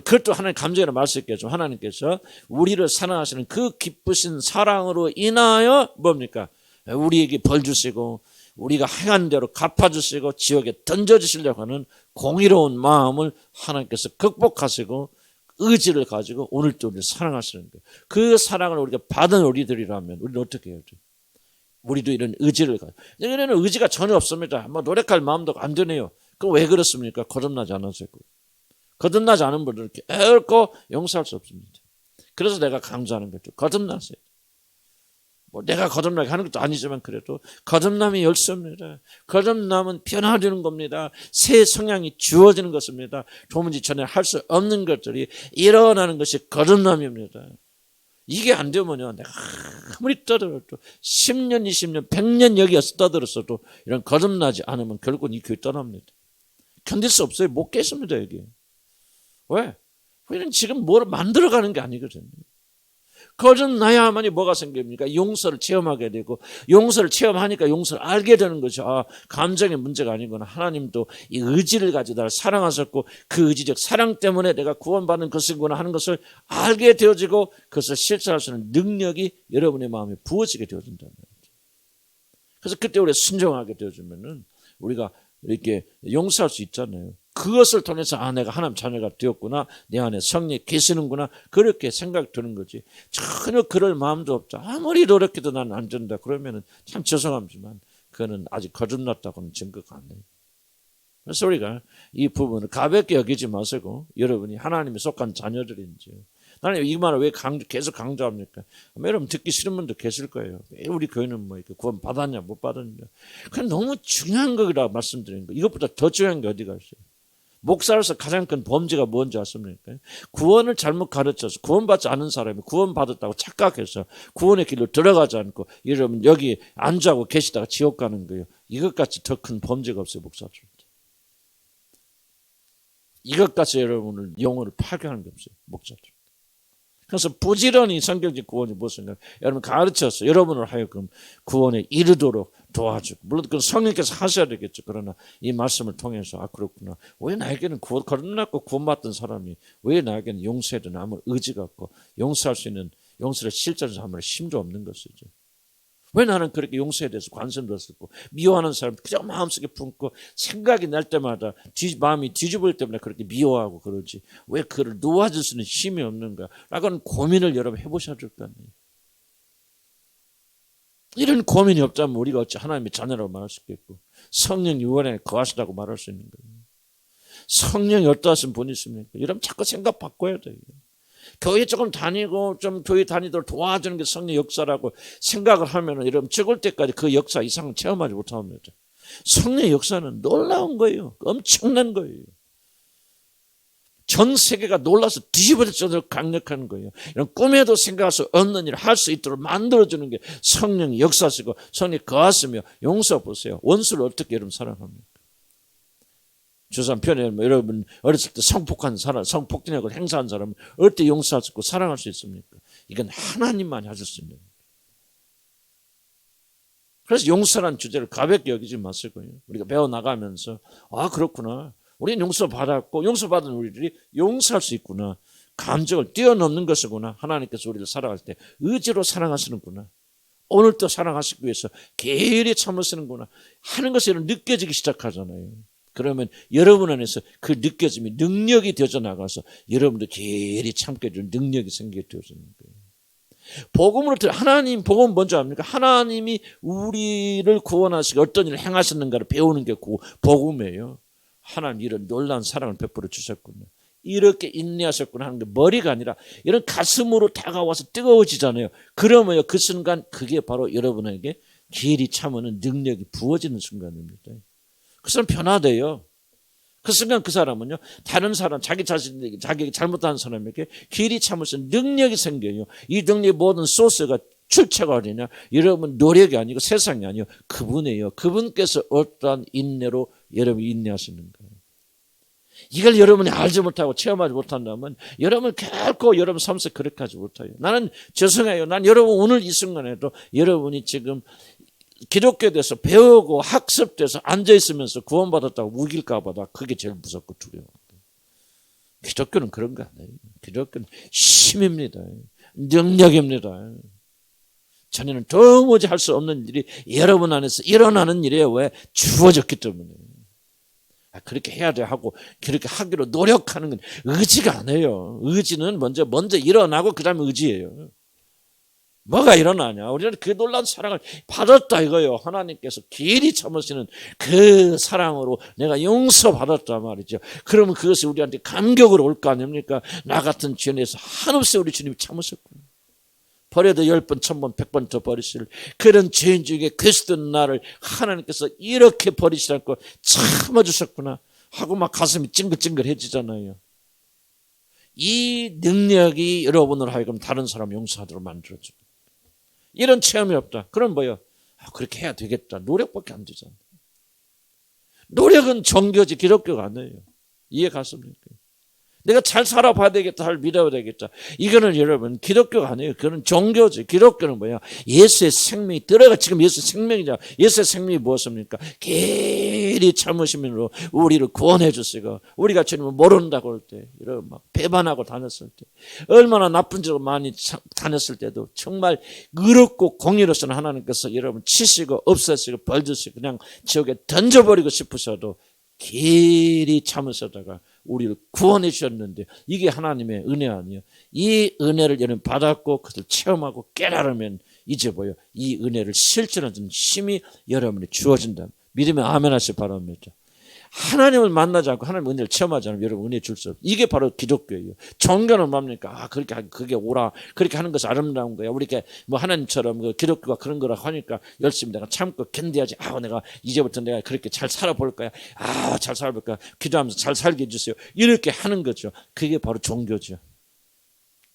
그것도 하나님 감정이라 말할 수 있겠죠. 하나님께서 우리를 사랑하시는 그 기쁘신 사랑으로 인하여 뭡니까? 우리에게 벌 주시고 우리가 행한 대로 갚아주시고 지옥에 던져주시려고 하는 공의로운 마음을 하나님께서 극복하시고 의지를 가지고 오늘도 우리를 사랑하시는 거예요. 그 사랑을 우리가 받은 우리들이라면 우리는 어떻게 해야 돼요? 우리도 이런 의지를 가지고. 이런 의지가 전혀 없습니다. 노력할 마음도 안 드네요. 그럼 왜 그렇습니까? 거듭나지 않았어요. 거듭나지 않은 분들은 결코 용서할 수 없습니다. 그래서 내가 강조하는 거죠. 거듭나세요. 내가 거듭나게 하는 것도 아니지만 그래도 거듭남이 열쇠입니다. 거듭남은 변화되는 겁니다. 새 성향이 주어지는 것입니다. 도무지 전에 할 수 없는 것들이 일어나는 것이 거듭남입니다. 이게 안 되면요. 내가 아무리 떠들어도 10년, 20년, 100년 여기에서 떠들었어도 이런 거듭나지 않으면 결국은 이 교회 떠납니다. 견딜 수 없어요. 못 계십니다. 여기. 왜? 우리는 지금 뭘 만들어가는 게 아니거든요. 거듭나야만이 뭐가 생깁니까? 용서를 체험하게 되고 용서를 체험하니까 용서를 알게 되는 거죠. 감정의 문제가 아니구나. 하나님도 이 의지를 가지고 나를 사랑하셨고 그 의지적 사랑 때문에 내가 구원받는 것이구나 하는 것을 알게 되어지고 그것을 실천할 수 있는 능력이 여러분의 마음에 부어지게 되어진다는 거죠. 그래서 그때 우리가 순종하게 되어지면은 우리가 이렇게 용서할 수 있잖아요. 그것을 통해서 내가 하나님 자녀가 되었구나. 내 안에 성령이 계시는구나. 그렇게 생각이 드는 거지. 전혀 그럴 마음도 없죠. 아무리 노력해도 나는 안 된다. 그러면은 참 죄송하지만 그거는 아직 거듭났다고는 증거가 안 돼요. 그래서 우리가 이 부분을 가볍게 여기지 마시고 여러분이 하나님이 속한 자녀들인지 나는 이 말을 왜 계속 강조합니까? 여러분 듣기 싫은 분도 계실 거예요. 왜 우리 교회는 뭐 이렇게 구원 받았냐 못 받았냐. 그냥 너무 중요한 거라 말씀드리는 거. 이것보다 더 중요한 게 어디가 있어요? 목사로서 가장 큰 범죄가 뭔지 아십니까? 구원을 잘못 가르쳐서 구원받지 않은 사람이 구원받았다고 착각해서 구원의 길로 들어가지 않고 여러분 여기 앉아고 계시다가 지옥 가는 거예요. 이것같이 더 큰 범죄가 없어요. 목사들. 이것같이 여러분을 영혼을 파괴하는 게 없어요. 목사들. 그래서 부지런히 성경적 구원이 무엇인가 여러분 가르쳐서 여러분을 하여금 구원에 이르도록 도와주고 물론 그건 성령께서 하셔야 되겠죠. 그러나 이 말씀을 통해서 그렇구나. 왜 나에게는 거듭났고 구원받던 사람이 왜 나에게는 용서해야 되나 아무 의지가 없고 용서할 수 있는 용서를 실전에서 하면 힘도 없는 것이죠. 왜 나는 그렇게 용서에 대해서 관심도 없었고 미워하는 사람 그저 마음속에 품고 생각이 날 때마다 마음이 뒤집을 때문에 그렇게 미워하고 그러지 왜 그를 놓아줄 수 있는 힘이 없는가 라고는 고민을 여러분 해보셔야 될 거 아니에요. 이런 고민이 없다면 우리가 어찌 하나님의 자녀라고 말할 수 있겠고 성령 유언에 거하시다고 말할 수 있는 거예요. 성령이 어떠하신 분이 있습니까? 여러분 자꾸 생각 바꿔야 돼요. 교회 조금 다니고 좀 교회 다니도록 도와주는 게 성령 역사라고 생각을 하면 여러분 죽을 때까지 그 역사 이상은 체험하지 못합니다. 성령의 역사는 놀라운 거예요. 엄청난 거예요. 전 세계가 놀라서 뒤집어질 정도로 강력한 거예요. 이런 꿈에도 생각할 수 없는 일을 할 수 있도록 만들어주는 게 성령의 역사시고 성령이 거하시며 용서 보세요. 원수를 어떻게 여러분 사랑합니까? 주산 편에 여러분 어렸을 때 성폭한 사람, 성폭력을 행사한 사람은 어릴 때 용서할 수 있고 사랑할 수 있습니까? 이건 하나님만이 하실 수 있는 거예요. 그래서 용서라는 주제를 가볍게 여기지 마시고요. 우리가 배워나가면서 그렇구나. 우리는 용서받았고 용서받은 우리들이 용서할 수 있구나. 감정을 뛰어넘는 것이구나. 하나님께서 우리를 사랑할 때 의지로 사랑하시는구나. 오늘도 사랑하시기 위해서 계리 참으시는구나 하는 것이 느껴지기 시작하잖아요. 그러면 여러분 안에서 그 느껴짐이 능력이 되어져 나가서 여러분도 계리 참게 되는 능력이 생기게 되어지는 거예요. 복음으로 하나님 복음 뭔지 압니까? 하나님이 우리를 구원하시고 어떤 일을 행하셨는가를 배우는 게 복음이에요. 하나님 이런 놀라운 사랑을 베풀어 주셨구나. 이렇게 인내하셨구나 하는 게 머리가 아니라 이런 가슴으로 다가와서 뜨거워지잖아요. 그러면 그 순간 그게 바로 여러분에게 계리 참는 능력이 부어지는 순간입니다. 그 사람 변화돼요. 그 순간 그 사람은요, 다른 사람, 자기 자신에게, 자기에게 잘못한 사람에게 길이 참을 수 있는 능력이 생겨요. 이 능력의 모든 소스가 출처가 어디냐? 여러분 노력이 아니고 세상이 아니요. 그분이에요. 그분께서 어떠한 인내로 여러분이 인내하시는 거예요. 이걸 여러분이 알지 못하고 체험하지 못한다면 여러분 결코 여러분 삶에서 그렇게 하지 못해요. 나는 죄송해요. 난 여러분 오늘 이 순간에도 여러분이 지금 기독교에 대해서 배우고 학습돼서 앉아있으면서 구원받았다고 우길까 봐 그게 제일 무섭고 두려워요. 기독교는 그런 거 아니에요. 기독교는 힘입니다. 능력입니다. 전에는 도무지 할 수 없는 일이 여러분 안에서 일어나는 일이에요. 왜? 주어졌기 때문에. 그렇게 해야 돼 하고 그렇게 하기로 노력하는 건 의지가 아니에요. 의지는 먼저 일어나고 그 다음에 의지예요. 뭐가 일어나냐? 우리는 그 놀라운 사랑을 받았다 이거예요. 하나님께서 길이 참으시는 그 사랑으로 내가 용서받았다 말이죠. 그러면 그것이 우리한테 감격으로 올 거 아닙니까? 나 같은 죄인에서 한없이 우리 주님이 참으셨구나. 버려도 10번, 1000번, 100번 더 버리실 그런 죄인 중에 그리스도인 나를 하나님께서 이렇게 버리시지 않고 참아주셨구나 하고 막 가슴이 찡글찡글해지잖아요. 이 능력이 여러분을 하여금 다른 사람 용서하도록 만들어줘요. 이런 체험이 없다. 그럼 뭐예요? 그렇게 해야 되겠다. 노력밖에 안 되잖아요. 노력은 종교지 기독교가 아니에요. 이해 갔습니까? 내가 잘 살아봐야 되겠다, 잘 믿어야 되겠다. 이거는 여러분 기독교가 아니에요. 그건 종교지. 기독교는 뭐야? 예수의 생명이 들어가 지금 예수의 생명이잖아. 예수의 생명이 무엇입니까? 계리 참으심으로 우리를 구원해 주시고 우리가 주님을 모른다고 할 때 이런 막 배반하고 다녔을 때 얼마나 나쁜 짓을 많이 다녔을 때도 정말 의롭고 공의로서는 하나님께서 여러분 치시고 없애시고 벌 주시고 그냥 지옥에 던져버리고 싶으셔도 길이 참으시다가 우리를 구원해 주셨는데 이게 하나님의 은혜 아니에요. 이 은혜를 여러분 받았고 그것을 체험하고 깨달으면 이제 뭐예요? 이 은혜를 실천하는 힘이 여러분이 주어진다. 믿으면 아멘 하시기 바랍니다. 하나님을 만나지 않고 하나님 은혜를 체험하지 않으면 여러분 은혜 줄 수 없어요. 이게 바로 기독교예요. 종교는 뭡니까? 그게 옳아. 그렇게 하는 것이 아름다운 거야. 우리 이렇게 뭐 하나님처럼 그 기독교가 그런 거라 하니까 열심히 내가 참고 견뎌야지. 내가 이제부터 내가 그렇게 잘 살아볼 거야. 잘 살아볼 거야. 기도하면서 잘 살게 해주세요. 이렇게 하는 거죠. 그게 바로 종교죠.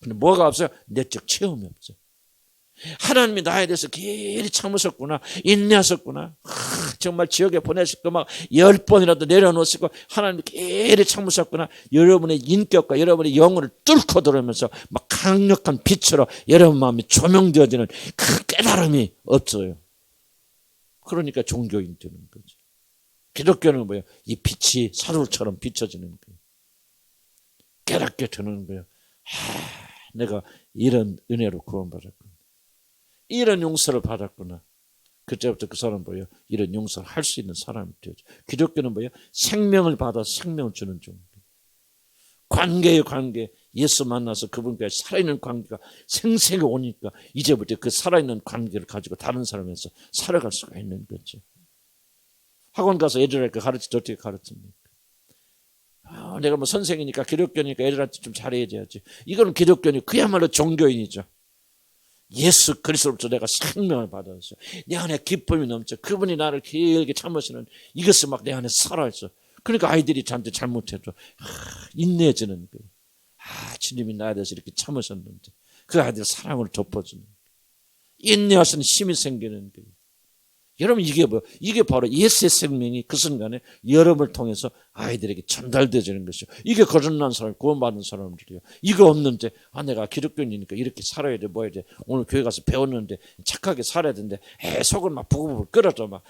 근데 뭐가 없어요? 내적 체험이 없어요. 하나님이 나에 대해서 길이 참으셨구나, 인내하셨구나, 정말 지옥에 보내시고 막 10번이라도 내려놓으시고 하나님이 길이 참으셨구나. 여러분의 인격과 여러분의 영혼을 뚫고 들어오면서 막 강력한 빛으로 여러분 마음이 조명되어지는 그 깨달음이 없어요. 그러니까 종교인 되는 거죠. 기독교는 뭐예요? 이 빛이 사루처럼 비춰지는 거예요. 깨닫게 되는 거예요. 내가 이런 은혜로 구원받았구나, 이런 용서를 받았구나. 그때부터 그 사람은 뭐예요? 이런 용서를 할 수 있는 사람이 되죠. 기독교는 뭐예요? 생명을 받아서 생명을 주는 종교. 관계예요, 관계. 예수 만나서 그분과의 살아있는 관계가 생생히 오니까 이제부터 그 살아있는 관계를 가지고 다른 사람에서 살아갈 수가 있는 거죠. 학원 가서 애들한테 가르치지 어떻게 가르칩니까? 내가 뭐 선생이니까 기독교니까 애들한테 좀 잘해야지. 이거는 기독교니 그야말로 종교인이죠. 예수 그리스도로부터 내가 생명을 받았어. 내 안에 기쁨이 넘쳐. 그분이 나를 길게 참으시는 이것이 막 내 안에 살아있어. 그러니까 아이들이 저한테 잘못해도 인내해지는 거예요. 주님이 나에 대해서 이렇게 참으셨는데 그 아이들 사랑으로 덮어주는 거예요. 인내하시는 힘이 생기는 거예요. 여러분 이게 이게 바로 예수의 생명이 그 순간에 여러분을 통해서 아이들에게 전달되어지는 것이죠. 이게 거듭난 사람, 구원받은 사람들이에요. 이거 없는데 내가 기독교인이니까 이렇게 살아야 돼, 뭐 해야 돼. 오늘 교회 가서 배웠는데 착하게 살아야 되는데 속을 막 부글부글 끓여줘 막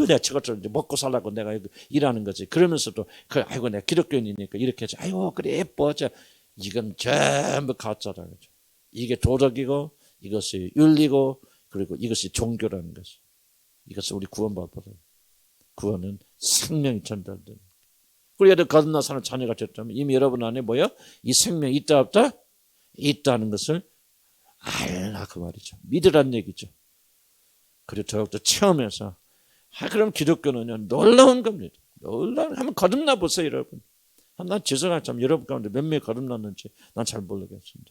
내가 저것저것 먹고 살라고 내가 일하는 거지. 그러면서도 내가 기독교인이니까 이렇게 하지. 그래 예뻐져. 이건 전부 가짜라는 거죠. 이게 도덕이고 이것이 윤리고 그리고 이것이 종교라는 것이. 이것은 우리 구원받아요. 구원은 생명이 전달되는. 그리고 예를 들어 거듭난 사람 자녀가 됐다면 이미 여러분 안에 이 생명이 있다 없다? 있다는 것을 알라 그 말이죠. 믿으란 얘기죠. 그리고 더욱더 체험해서 그럼 기독교는 놀라운 겁니다. 한번 거듭나 보세요, 여러분. 난 죄송하지만 참 여러분 가운데 몇 명이 거듭났는지 난 잘 모르겠습니다.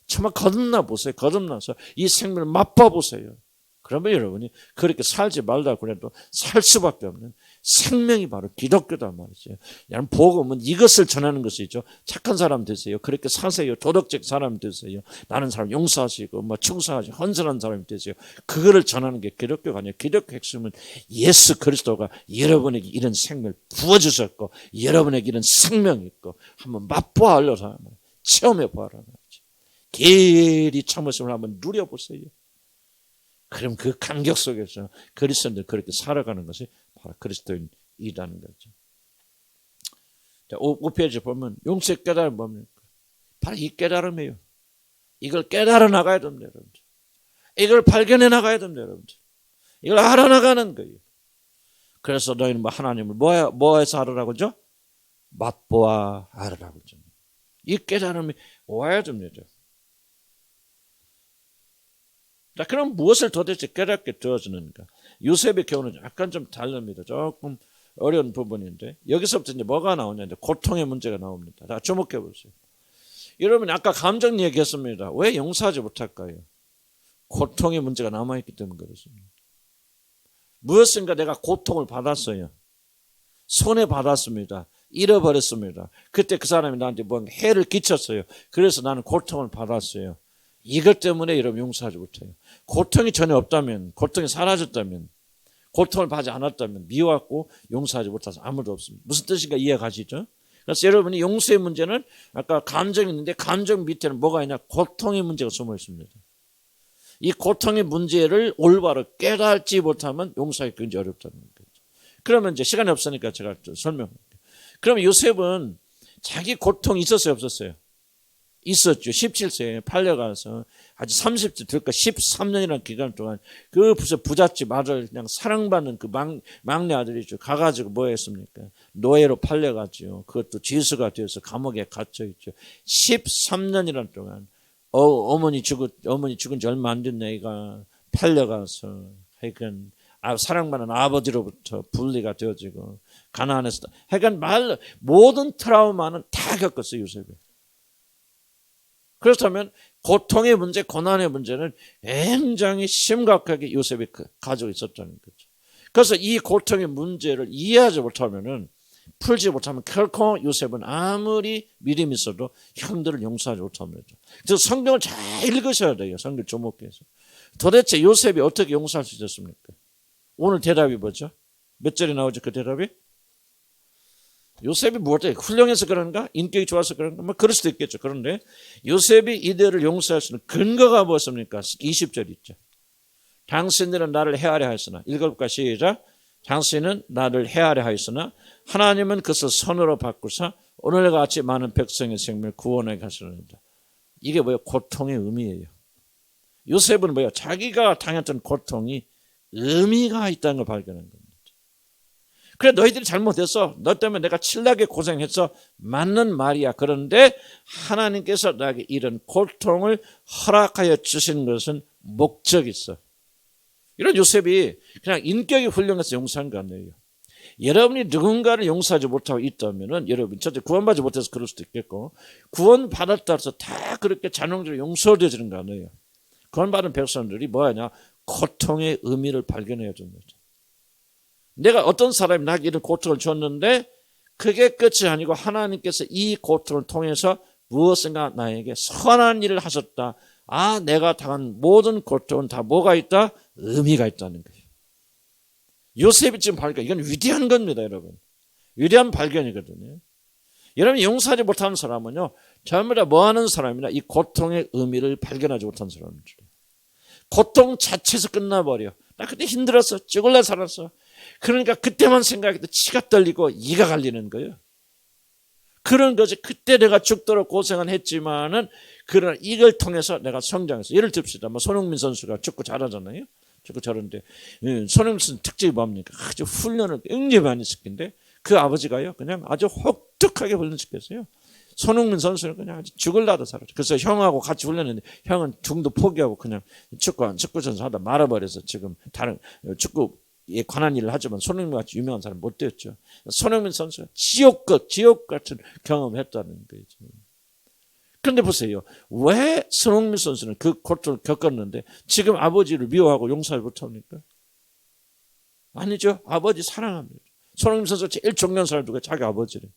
정말 거듭나 보세요. 거듭나서 이 생명을 맛봐 보세요. 그러면 여러분이 그렇게 살지 말다 그래도 살 수밖에 없는 생명이 바로 기독교다 말이죠. 여러분 복음은 이것을 전하는 것이죠. 착한 사람 되세요. 그렇게 사세요. 도덕적 사람 되세요. 나는 사람 용서하시고 충성하시고 헌신한 사람이 되세요. 그거를 전하는 게 기독교가 아니에요. 기독교 핵심은 예수 그리스도가 여러분에게 이런 생명을 부어주셨고 여러분에게 이런 생명이 있고 한번 맛보아 알려서 체험해 보아라 말이죠. 길이 참으심을 한번 누려보세요. 그럼 그 감격 속에서 그리스도인들 그렇게 살아가는 것이 바로 그리스도인이라는 거죠. 자, 5페이지 보면 용서의 깨달음이 뭡니까? 바로 이 깨달음이에요. 이걸 깨달아 나가야 됩니다, 여러분들. 이걸 발견해 나가야 됩니다, 여러분들. 이걸 알아나가는 거예요. 그래서 너희는 하나님을 뭐해서 알으라고 하죠? 맛보아 알으라고 하죠. 이 깨달음이 와야 됩니다. 자, 그럼 무엇을 도대체 깨닫게 되어지는가? 요셉의 경우는 약간 좀 다릅니다. 조금 어려운 부분인데 여기서부터 이제 뭐가 나오냐면 고통의 문제가 나옵니다. 자, 주목해 보세요. 여러분 아까 감정 얘기했습니다. 왜 용서하지 못할까요? 고통의 문제가 남아있기 때문에 그렇습니다. 무엇인가 내가 고통을 받았어요. 손해받았습니다. 잃어버렸습니다. 그때 그 사람이 나한테 뭔가 해를 끼쳤어요. 그래서 나는 고통을 받았어요. 이것 때문에 여러분 용서하지 못해요. 고통이 전혀 없다면, 고통이 사라졌다면, 고통을 받지 않았다면 미워하고 용서하지 못해서 아무도 없습니다. 무슨 뜻인가 이해가시죠? 그래서 여러분이 용서의 문제는 아까 감정이 있는데 감정 밑에는 뭐가 있냐? 고통의 문제가 숨어 있습니다. 이 고통의 문제를 올바로 깨닫지 못하면 용서하기 굉장히 어렵다는 거죠. 그러면 이제 시간이 없으니까 제가 설명할게요. 그럼 요셉은 자기 고통이 있었어요, 없었어요? 있었죠. 17세에 팔려가서 아주 30세 될까 13년이라는 기간 동안 그 부잣집 아들 그냥 사랑받는 그 막내 아들이죠. 가가지고 뭐 했습니까? 노예로 팔려가지고 그것도 죄수가 되어서 감옥에 갇혀있죠. 13년이라는 동안 어머니 죽은 지 얼마 안 된 애가 팔려가서 하여간 사랑받는 아버지로부터 분리가 되어지고 가나안에서 하여간 모든 트라우마는 다 겪었어요, 요셉이. 그렇다면 고통의 문제, 고난의 문제는 굉장히 심각하게 요셉이 가지고 있었다는 거죠. 그래서 이 고통의 문제를 이해하지 못하면은, 풀지 못하면 결코 요셉은 아무리 믿음이 있어도 형들을 용서하지 못합니다. 그래서 성경을 잘 읽으셔야 돼요. 성경 조목해서. 도대체 요셉이 어떻게 용서할 수 있었습니까? 오늘 대답이 뭐죠? 몇 절에 나오죠, 그 대답이? 요셉이 뭐죠? 훌륭해서 그런가? 인격이 좋아서 그런가? 뭐 그럴 수도 있겠죠. 그런데 요셉이 이들을 용서할 수 있는 근거가 무엇입니까? 20절 있죠. 당신들은 나를 헤아려 하였으나, 읽어볼까 시작. 당신은 나를 헤아려 하였으나 하나님은 그것을 선으로 바꾸사 오늘과 같이 많은 백성의 생명을 구원해 가시느니라. 이게 뭐예요? 고통의 의미예요. 요셉은 뭐예요? 자기가 당했던 고통이 의미가 있다는 걸 발견한 겁니다. 그래, 너희들이 잘못했어. 너 때문에 내가 칠나게 고생했어. 맞는 말이야. 그런데 하나님께서 나에게 이런 고통을 허락하여 주신 것은 목적이 있어. 이런 요셉이 그냥 인격이 훌륭해서 용서한 거 아니에요. 여러분이 누군가를 용서하지 못하고 있다면 여러분 첫째 구원받지 못해서 그럴 수도 있겠고, 구원받았다 해서 다 그렇게 자동적으로 용서되어지는 거 아니에요. 구원받은 백성들이 뭐하냐? 고통의 의미를 발견해야 되는 거죠. 내가 어떤 사람이 나에게 이런 고통을 줬는데 그게 끝이 아니고 하나님께서 이 고통을 통해서 무엇인가 나에게 선한 일을 하셨다. 아, 내가 당한 모든 고통은 다 뭐가 있다? 의미가 있다는 거예요. 요셉이 지금 발견, 이건 위대한 겁니다, 여러분. 위대한 발견이거든요. 여러분, 용서하지 못하는 사람은요, 전부 다 뭐 하는 사람이나 이 고통의 의미를 발견하지 못한 사람이죠. 고통 자체에서 끝나버려. 나 그때 힘들었어. 죽을래 살았어. 그러니까 그때만 생각해도 치가 떨리고 이가 갈리는 거예요. 그런 거지. 그때 내가 죽도록 고생은 했지만은, 그러나 이걸 통해서 내가 성장했어. 예를 듭시다. 뭐 손흥민 선수가 축구 잘하잖아요. 축구 잘하는데, 손흥민 선수 특징이 뭡니까? 아주 훈련을 굉장히 많이 시킨데, 그 아버지가요, 그냥 아주 혹독하게 훈련시켰어요. 손흥민 선수는 그냥 아주 죽을라도 살았죠. 그래서 형하고 같이 훈련했는데, 형은 중도 포기하고 그냥 축구 선수 하다 말아버려서 지금 다른 축구에 관한 일을 하지만 손흥민 같이 유명한 사람 못 되었죠. 손흥민 선수가 지옥 같은 경험을 했다는 거죠. 그런데 보세요. 왜 손흥민 선수는 그 고통을 겪었는데 지금 아버지를 미워하고 용서를 못합니까? 아니죠. 아버지 사랑합니다. 손흥민 선수가 제일 존경하는 사람이 누가? 자기 아버지래.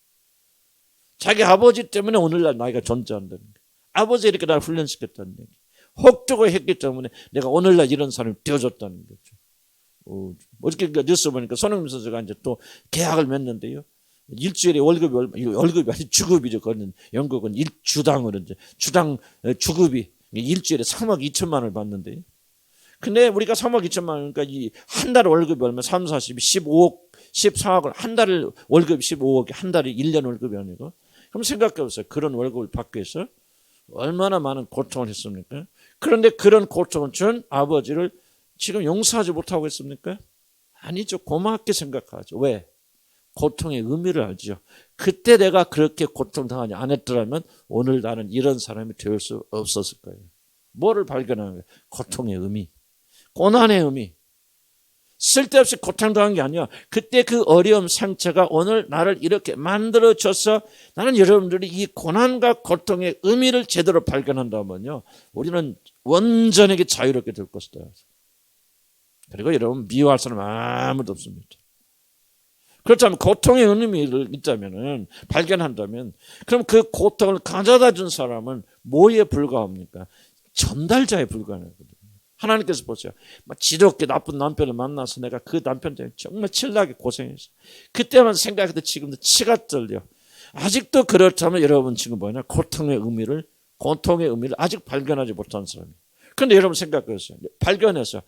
자기 아버지 때문에 오늘날 나이가 존재한다는 거예요. 아버지 이렇게 나를 훈련시켰다는 얘기. 혹독하게 했기 때문에 내가 오늘날 이런 사람이 되어줬다는 거죠. 어저께 뉴스 보니까 손흥민 선수가 이제 또 계약을 맺는데요. 일주일에 월급이 아니 주급이죠. 그거는 영국은 주당으로 이제 주급이 일주일에 3억 2천만 원을 받는데요. 근데 우리가 3억 2천만 원, 그러니까 한 달 월급이 얼마? 3, 40이 15억, 14억을 한 달 월급이 15억이 한 달에 1년 월급이 아니고. 그럼 생각해 보세요. 그런 월급을 받기 위해서 얼마나 많은 고통을 했습니까? 그런데 그런 고통을 준 아버지를 지금 용서하지 못하고 있습니까? 아니죠. 고맙게 생각하죠. 왜? 고통의 의미를 알죠. 그때 내가 그렇게 고통당하지 않았더라면 오늘 나는 이런 사람이 될 수 없었을 거예요. 뭐를 발견하는 거예요? 고통의 의미, 고난의 의미. 쓸데없이 고통당한 게 아니야. 그때 그 어려움, 상처가 오늘 나를 이렇게 만들어줘서 나는 여러분들이 이 고난과 고통의 의미를 제대로 발견한다면요, 우리는 완전하게 자유롭게 될 것이다. 그리고 여러분 미워할 사람 아무도 없습니다. 그렇다면 고통의 의미를 있다면, 발견한다면, 그럼 그 고통을 가져다 준 사람은 뭐에 불과합니까? 전달자에 불과하거든요. 하나님께서 보세요. 지독게 나쁜 남편을 만나서 내가 그 남편 때문에 정말 칠나게 고생했어. 그때만 생각해도 지금도 치가 떨려. 아직도 그렇다면 여러분 지금 뭐냐? 고통의 의미를 아직 발견하지 못한 사람이에요. 그런데 여러분 생각해보세요. 발견해서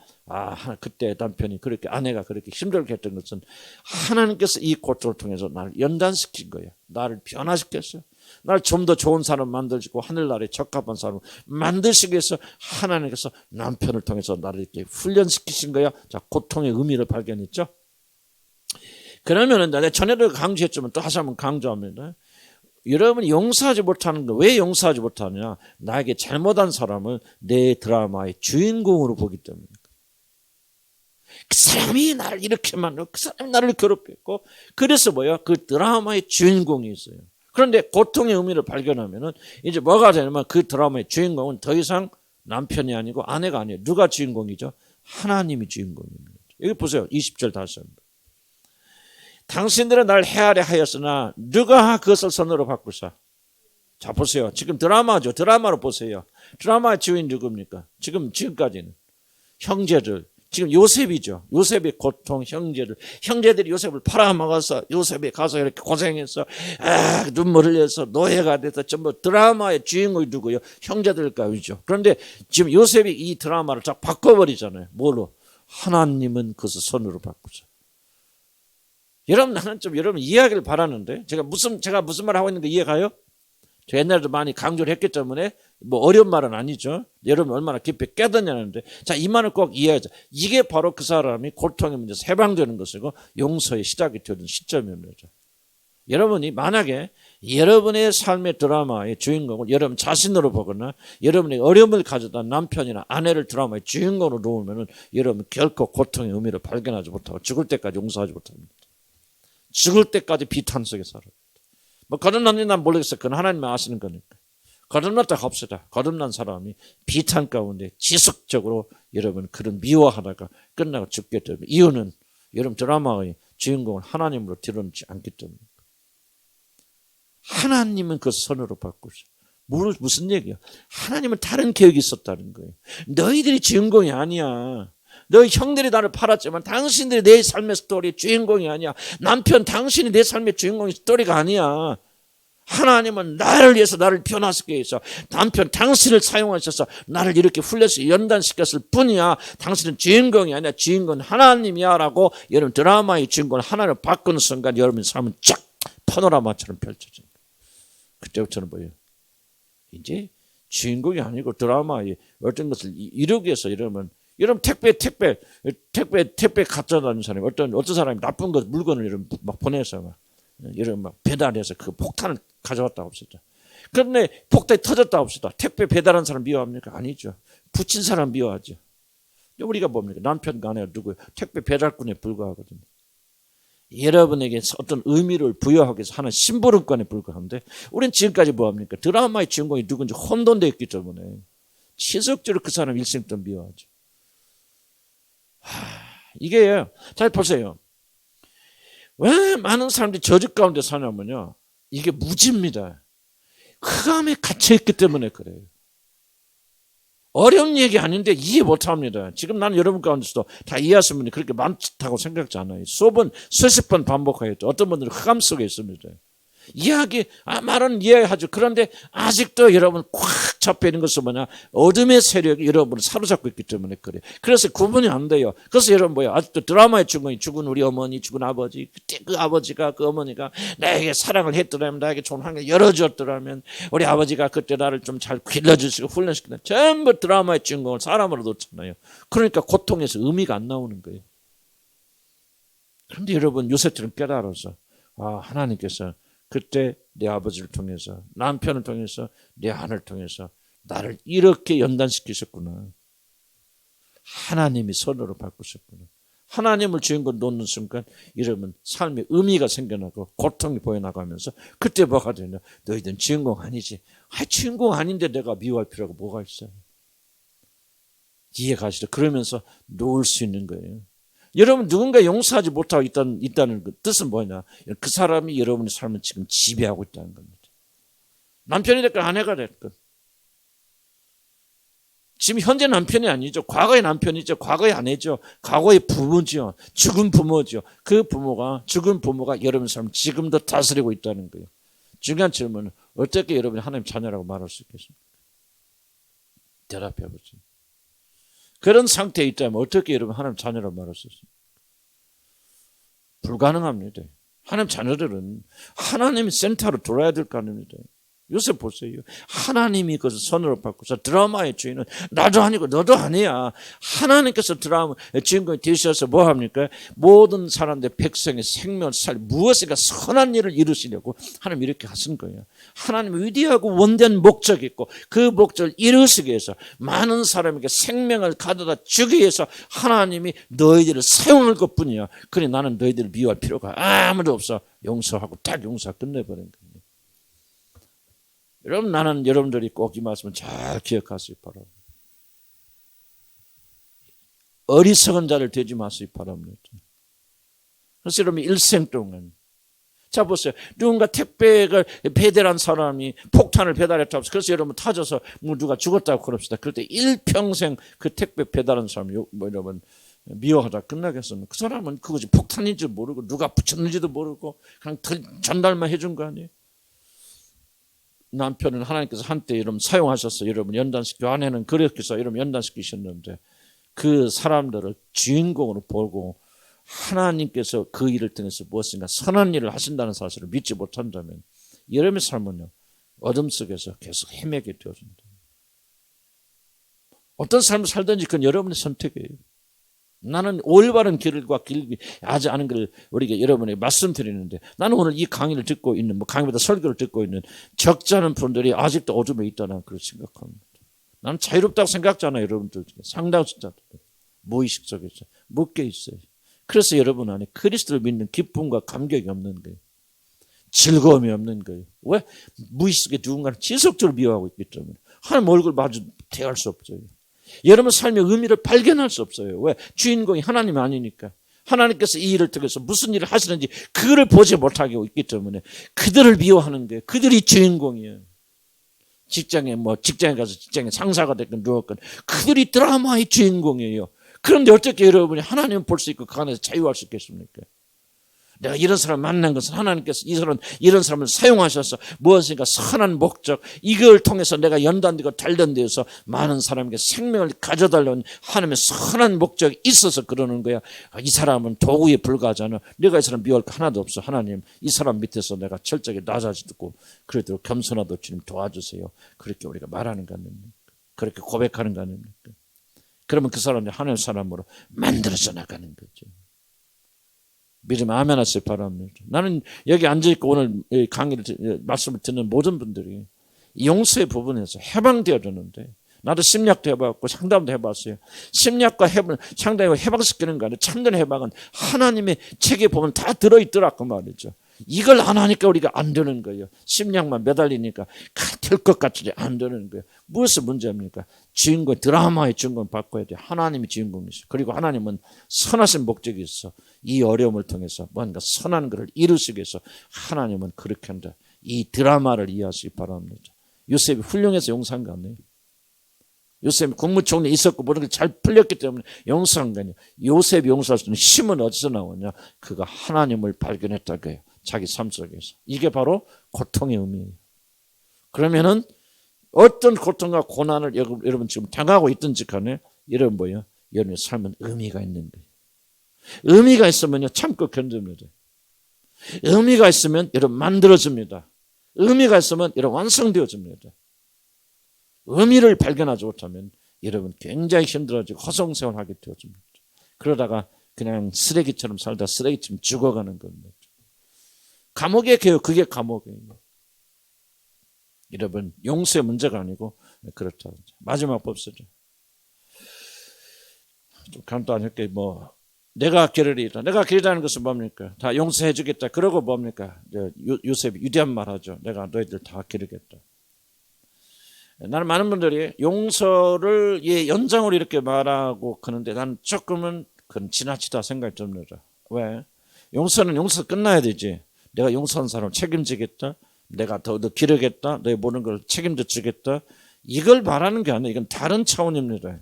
그때 남편이 그렇게, 아내가 그렇게 힘들게 했던 것은 하나님께서 이 고통을 통해서 나를 연단시킨 거예요. 나를 변화시켰어요. 나를 좀 더 좋은 사람 만들고 하늘나라에 적합한 사람 만드시기 위해서 하나님께서 남편을 통해서 나를 이렇게 훈련시키신 거야. 자, 고통의 의미를 발견했죠. 그러면은 내가 전에도 강조했지만 또 다시 한번 강조합니다. 여러분이 용서하지 못하는 거, 왜 용서하지 못하느냐? 나에게 잘못한 사람을 내 드라마의 주인공으로 보기 때문입니다. 그 사람이 나를 이렇게 만들고 그 사람이 나를 괴롭혔고, 그래서 뭐야? 그 드라마의 주인공이 있어요. 그런데 고통의 의미를 발견하면은 이제 뭐가 되냐면 그 드라마의 주인공은 더 이상 남편이 아니고 아내가 아니에요. 누가 주인공이죠? 하나님이 주인공입니다. 여기 보세요. 20절 다시 합니다. 당신들은 날 헤아려 하였으나 누가 그것을 선으로 바꾸사. 자, 보세요. 지금 드라마죠. 드라마로 보세요. 드라마의 주인 누굽니까? 지금까지는 형제들. 지금 요셉이죠. 요셉의 고통, 형제들이 요셉을 팔아먹어서 요셉이 가서 이렇게 고생해서 눈물 흘려서 노예가 돼서 전부 드라마의 주인공이 누구요? 형제들까지죠. 그런데 지금 요셉이 이 드라마를 쫙 바꿔버리잖아요. 뭘로? 하나님은 그것을 선으로 바꾸죠. 여러분, 나는 좀 여러분 이해하기를 바라는데, 제가 무슨 말 하고 있는 거 이해가요? 저 옛날에도 많이 강조를 했기 때문에 뭐 어려운 말은 아니죠. 여러분 얼마나 깊이 깨닫냐는데, 자, 이 말을 꼭 이해하자. 이게 바로 그 사람이 고통의 문제에서 해방되는 것이고 용서의 시작이 되는 시점입니다. 여러분이 만약에 여러분의 삶의 드라마의 주인공을 여러분 자신으로 보거나 여러분의 어려움을 가져다 남편이나 아내를 드라마의 주인공으로 놓으면 여러분 결코 고통의 의미를 발견하지 못하고 죽을 때까지 용서하지 못합니다. 죽을 때까지 비탄 속에 살아요. 뭐 거듭났는지 난 모르겠어요. 그건 하나님이 아시는 거니까. 거듭났다 합시다. 거듭난 사람이 비탄 가운데 지속적으로 여러분 그런 미워하다가 끝나고 죽게 되면, 이유는 여러분 드라마의 주인공을 하나님으로 드러내지 않기 때문입니다. 하나님은 그 선으로 바꾸죠. 무슨 얘기야? 하나님은 다른 계획이 있었다는 거예요. 너희들이 주인공이 아니야. 너희 형들이 나를 팔았지만 당신들이 내 삶의 스토리의 주인공이 아니야. 남편, 당신이 내 삶의 주인공의 스토리가 아니야. 하나님은 나를 위해서 나를 변화시키기 위해서 남편 당신을 사용하셔서 나를 이렇게 훈련해서 연단시켰을 뿐이야. 당신은 주인공이 아니야. 주인공은 하나님이야 라고 여러분 드라마의 주인공을 하나를 바꾸는 순간 여러분의 삶은 쫙 파노라마처럼 펼쳐집니다. 그때부터는 뭐예요? 이제 주인공이 아니고 드라마의 어떤 것을 이루기 위해서 여러분 택배 갖다 다니는 사람이 어떤 사람이 나쁜 것 물건을 여러분 막 보내서 막 배달해서 그 폭탄을 가져왔다 합시다. 그런데 폭탄이 터졌다 합시다. 택배 배달한 사람 미워합니까? 아니죠. 붙인 사람 미워하죠. 우리가 뭡니까? 남편과 아내가 누구예요? 택배 배달꾼에 불과하거든요. 여러분에게 어떤 의미를 부여하기 위해서 하는 심부름권에 불과한데, 우리는 지금까지 뭐합니까? 드라마의 주인공이 누군지 혼돈되어 있기 때문에 지속적으로 그 사람 일생 동안 미워하죠. 이게 잘 보세요. 왜 많은 사람들이 저주 가운데 사냐면요, 이게 무지입니다. 흑암에 갇혀있기 때문에 그래요. 어려운 얘기 아닌데 이해 못합니다. 지금 나는 여러분 가운데서도 다 이해하시는 분이 그렇게 많다고 생각지 않아요. 수십 번 반복하였죠. 어떤 분들은 흑암 속에 있습니다. 말은 이해하죠. 그런데 아직도 여러분 꽉 잡혀 있는 것은 뭐냐? 어둠의 세력이 여러분을 사로잡고 있기 때문에 그래요. 그래서 구분이 안 돼요. 그래서 여러분 뭐예요? 아직도 드라마의 주인공이 죽은 우리 어머니, 죽은 아버지, 그때 그 아버지가, 그 어머니가 나에게 사랑을 했더라면, 나에게 좋은 환경을 열어주었더라면, 우리 아버지가 그때 나를 좀 잘 길러주시고 훈련시키다. 전부 드라마의 주인공을 사람으로 놓잖아요. 그러니까 고통에서 의미가 안 나오는 거예요. 그런데 여러분 요셉처럼 깨달아서, 하나님께서 그때 내 아버지를 통해서, 남편을 통해서, 내 아내를 통해서 나를 이렇게 연단시키셨구나. 하나님이 선으로 바꾸셨구나. 하나님을 주인공 놓는 순간 여러분 삶의 의미가 생겨나고 고통이 보여나가면서, 그때 뭐가 되냐? 너희들은 주인공 아니지. 주인공 아닌데 내가 미워할 필요가 뭐가 있어요? 이해가시죠? 그러면서 놓을 수 있는 거예요. 여러분 누군가 용서하지 못하고 있다는 그 뜻은 뭐냐? 그 사람이 여러분의 삶을 지금 지배하고 있다는 겁니다. 남편이 됐건 아내가 됐건. 지금 현재 남편이 아니죠. 과거의 남편이죠. 과거의 아내죠. 과거의 부모죠. 죽은 부모죠. 그 부모가, 죽은 부모가 여러분의 삶을 지금도 다스리고 있다는 거예요. 중요한 질문은 어떻게 여러분이 하나님 자녀라고 말할 수 있겠습니까? 대답해 보세요. 그런 상태에 있다면 어떻게 여러분 하나님 자녀라고 말할 수 있습니까? 불가능합니다. 하나님 자녀들은 하나님이 센터로 돌아야 될 거 아닙니다. 요새 보세요. 하나님이 그것을 손으로 바꾸서 드라마의 주인은 나도 아니고 너도 아니야. 하나님께서 드라마 주인공이 되셔서 뭐 합니까? 모든 사람들 백성의 생명을 살 무엇인가 선한 일을 이루시려고 하나님 이렇게 하신 거예요. 하나님 위대하고 원대한 목적이 있고 그 목적을 이루시기 위해서 많은 사람에게 생명을 가져다 주기 위해서 하나님이 너희들을 사용할 것뿐이야. 그래 나는 너희들을 미워할 필요가 아무도 없어. 용서하고 딱 용서 끝내버린 거예요. 여러분 나는 여러분들이 꼭 이 말씀을 잘 기억하시기 바랍니다. 어리석은 자를 되지 마시기 바랍니다. 그래서 여러분 일생 동안 자 보세요. 누군가 택배를 배달한 사람이 폭탄을 배달했다고 해서 그래서 여러분 타져서 뭐 누가 죽었다고 그럽시다. 그럴 때 일평생 그 택배 배달한 사람이 뭐 여러분 미워하다 끝나겠습니까? 그 사람은 그것이 폭탄인지 모르고 누가 붙였는지도 모르고 그냥 전달만 해준 거 아니에요? 남편은 하나님께서 한때 여러분 사용하셨어요. 여러분 연단시키고 아내는 그렇게 해서 여러분 연단시키셨는데 그 사람들을 주인공으로 보고 하나님께서 그 일을 통해서 무엇인가 선한 일을 하신다는 사실을 믿지 못한다면 여러분의 삶은요 어둠 속에서 계속 헤매게 되어진다. 어떤 삶을 살든지 그건 여러분의 선택이에요. 나는 올바른 길과 길이 하지 않은 것을 우리가 여러분에게 말씀드리는데 나는 오늘 이 강의를 듣고 있는 강의보다 설교를 듣고 있는 적지 않은 분들이 아직도 어둠에 있다는 그렇게 생각합니다. 나는 자유롭다고 생각하잖아요. 여러분들 중에 상당수자들 무의식 속에서 묶여 있어요. 그래서 여러분 안에 그리스도를 믿는 기쁨과 감격이 없는 거예요. 즐거움이 없는 거예요. 왜? 무의식 속에 누군가를 지속적으로 미워하고 있기 때문에 하나님 얼굴 마주 대할 수 없어요. 여러분 삶의 의미를 발견할 수 없어요. 왜? 주인공이 하나님이 아니니까. 하나님께서 이 일을 통해서 무슨 일을 하시는지 그를 보지 못하게 있기 때문에 그들을 미워하는 거예요. 그들이 주인공이에요. 직장에 가서 직장에 상사가 됐건 누웠건 그들이 드라마의 주인공이에요. 그런데 어떻게 여러분이 하나님을 볼 수 있고 그 안에서 자유할 수 있겠습니까? 내가 이런 사람 만난 것은 하나님께서 이런 사람을 사용하셔서 무엇인가 선한 목적 이걸 통해서 내가 연단되고 단련되어서 많은 사람에게 생명을 가져달라는 하나님의 선한 목적이 있어서 그러는 거야. 이 사람은 도구에 불과하잖아. 내가 이 사람 미워할 거 하나도 없어. 하나님 이 사람 밑에서 내가 철저하게 낮아지고 그래도 겸손하도 주님 도와주세요. 그렇게 우리가 말하는 거 아닙니까? 그렇게 고백하는 거 아닙니까? 그러면 그 사람이 하나님의 사람으로 만들어져 나가는 거죠. 믿으면 아멘 하시기 바랍니다. 나는 여기 앉아있고 오늘 강의를 말씀을 듣는 모든 분들이 용서의 부분에서 해방되어야 되는데 나도 심리학도 해봤고 상담도 해봤어요. 심리학과 상담과 해방시키는 거 아니에요. 참된 해방은 하나님의 책에 보면 다 들어있더라고 말이죠. 이걸 안 하니까 우리가 안 되는 거예요. 심리학만 매달리니까 될 것 같지 안 되는 거예요. 무엇이 문제입니까? 주인공, 드라마의 주인공을 바꿔야 돼요. 하나님이 주인공이시죠. 그리고 하나님은 선하신 목적이 있어. 이 어려움을 통해서 뭔가 선한 것을 이루시기 위해서 하나님은 그렇게 한다. 이 드라마를 이해하시기 바랍니다. 요셉이 훌륭해서 용서한 거 아니에요. 요셉이 국무총리 있었고 모든 게 잘 풀렸기 때문에 용서한 거 아니에요. 요셉이 용서할 수 있는 힘은 어디서 나오냐? 그가 하나님을 발견했다고 해요. 자기 삶 속에서. 이게 바로 고통의 의미예요. 그러면은 어떤 고통과 고난을 여러분 지금 당하고 있든지 간에 여러분 뭐예요? 여러분의 삶은 의미가 있는 거예요. 의미가 있으면요 참고 견딥니다. 의미가 있으면 여러분 만들어집니다. 의미가 있으면 여러분 완성되어집니다. 의미를 발견하지 못하면 여러분 굉장히 힘들어지고 허송세월하게 되어집니다. 그러다가 그냥 쓰레기처럼 살다 쓰레기처럼 죽어가는 겁니다. 감옥에 가요. 그게 감옥이에요. 여러분 용서의 문제가 아니고 그렇다. 마지막 봅시다. 좀 간단하게 내가 길이다. 내가 길이라는 것은 뭡니까? 다 용서해 주겠다. 그러고 뭡니까? 요셉이 유대한 말 하죠. 내가 너희들 다 기르겠다. 나는 많은 분들이 용서를 연장으로 이렇게 말하고 그러는데 나는 조금은 그건 지나치다 생각이 듭니다. 왜? 용서는 용서 끝나야 되지. 내가 용서한 사람을 책임지겠다. 내가 더 기르겠다. 너의 모든 걸 책임져 주겠다. 이걸 말하는 게 아니에요. 이건 다른 차원입니다.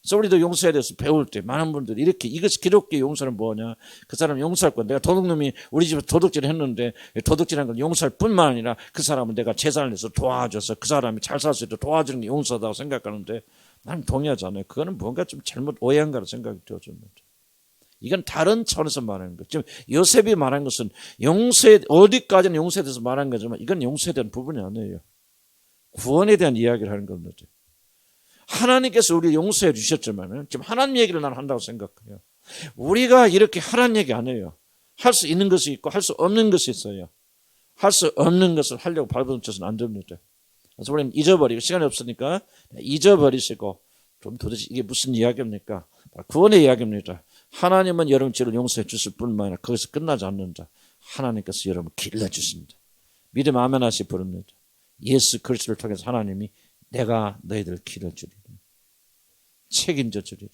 그래서 우리도 용서에 대해서 배울 때 많은 분들이 이렇게 이것이 기독교의 용서는 뭐냐. 그 사람 용서할 건 내가 도둑놈이 우리 집에 도둑질을 했는데 도둑질한 건 용서할 뿐만 아니라 그 사람은 내가 재산을 내서 도와줘서 그 사람이 잘 살 수 있도록 도와주는 게 용서다고 생각하는데 나는 동의하지 않아요. 그거는 뭔가 좀 잘못 오해한가로 생각이 되어집니다. 이건 다른 차원에서 말하는 거죠. 지금 요셉이 말한 것은 어디까지는 용서에 대해서 말한 거지만 이건 용서에 대한 부분이 아니에요. 구원에 대한 이야기를 하는 겁니다. 하나님께서 우리를 용서해 주셨지만 지금 하나님 얘기를 나는 한다고 생각해요. 우리가 이렇게 하라는 얘기 안 해요. 할 수 있는 것이 있고 할 수 없는 것이 있어요. 할 수 없는 것을 하려고 발버둥쳐서는 안 됩니다. 그래서 우리는 잊어버리고, 시간이 없으니까 잊어버리시고, 좀 도대체 이게 무슨 이야기입니까? 구원의 이야기입니다. 하나님은 여러분 죄를 용서해 주실 뿐만 아니라 거기서 끝나지 않는다. 하나님께서 여러분 길러주신다. 믿음 아멘 하시 부릅니다. 예수 그리스도를 통해서 하나님이 내가 너희들을 길러주리라. 책임져 주리라.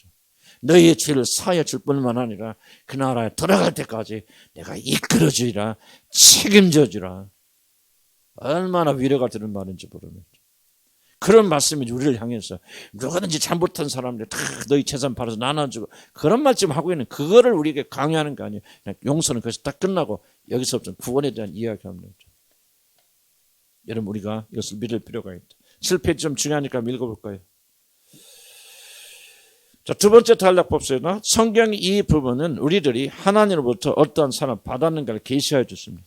너희의 죄를 사하여 줄 뿐만 아니라 그 나라에 들어갈 때까지 내가 이끌어 주리라. 책임져 주라. 얼마나 위로가 되는 말인지 모릅니다. 그런 말씀이 우리를 향해서 누구든지 잘못한 사람들 다 너희 재산 팔아서 나눠주고 그런 말씀 하고 있는 그거를 우리에게 강요하는 거 아니에요. 그냥 용서는 거기서 딱 끝나고 여기서부터 구원에 대한 이야기합니다. 여러분 우리가 이것을 믿을 필요가 있다. 7페이지 좀 중요하니까 읽어볼까요? 자, 두 번째 단락 봅시다. 성경의 이 부분은 우리들이 하나님으로부터 어떠한 사랑을 받았는가를 계시하여 주십니다.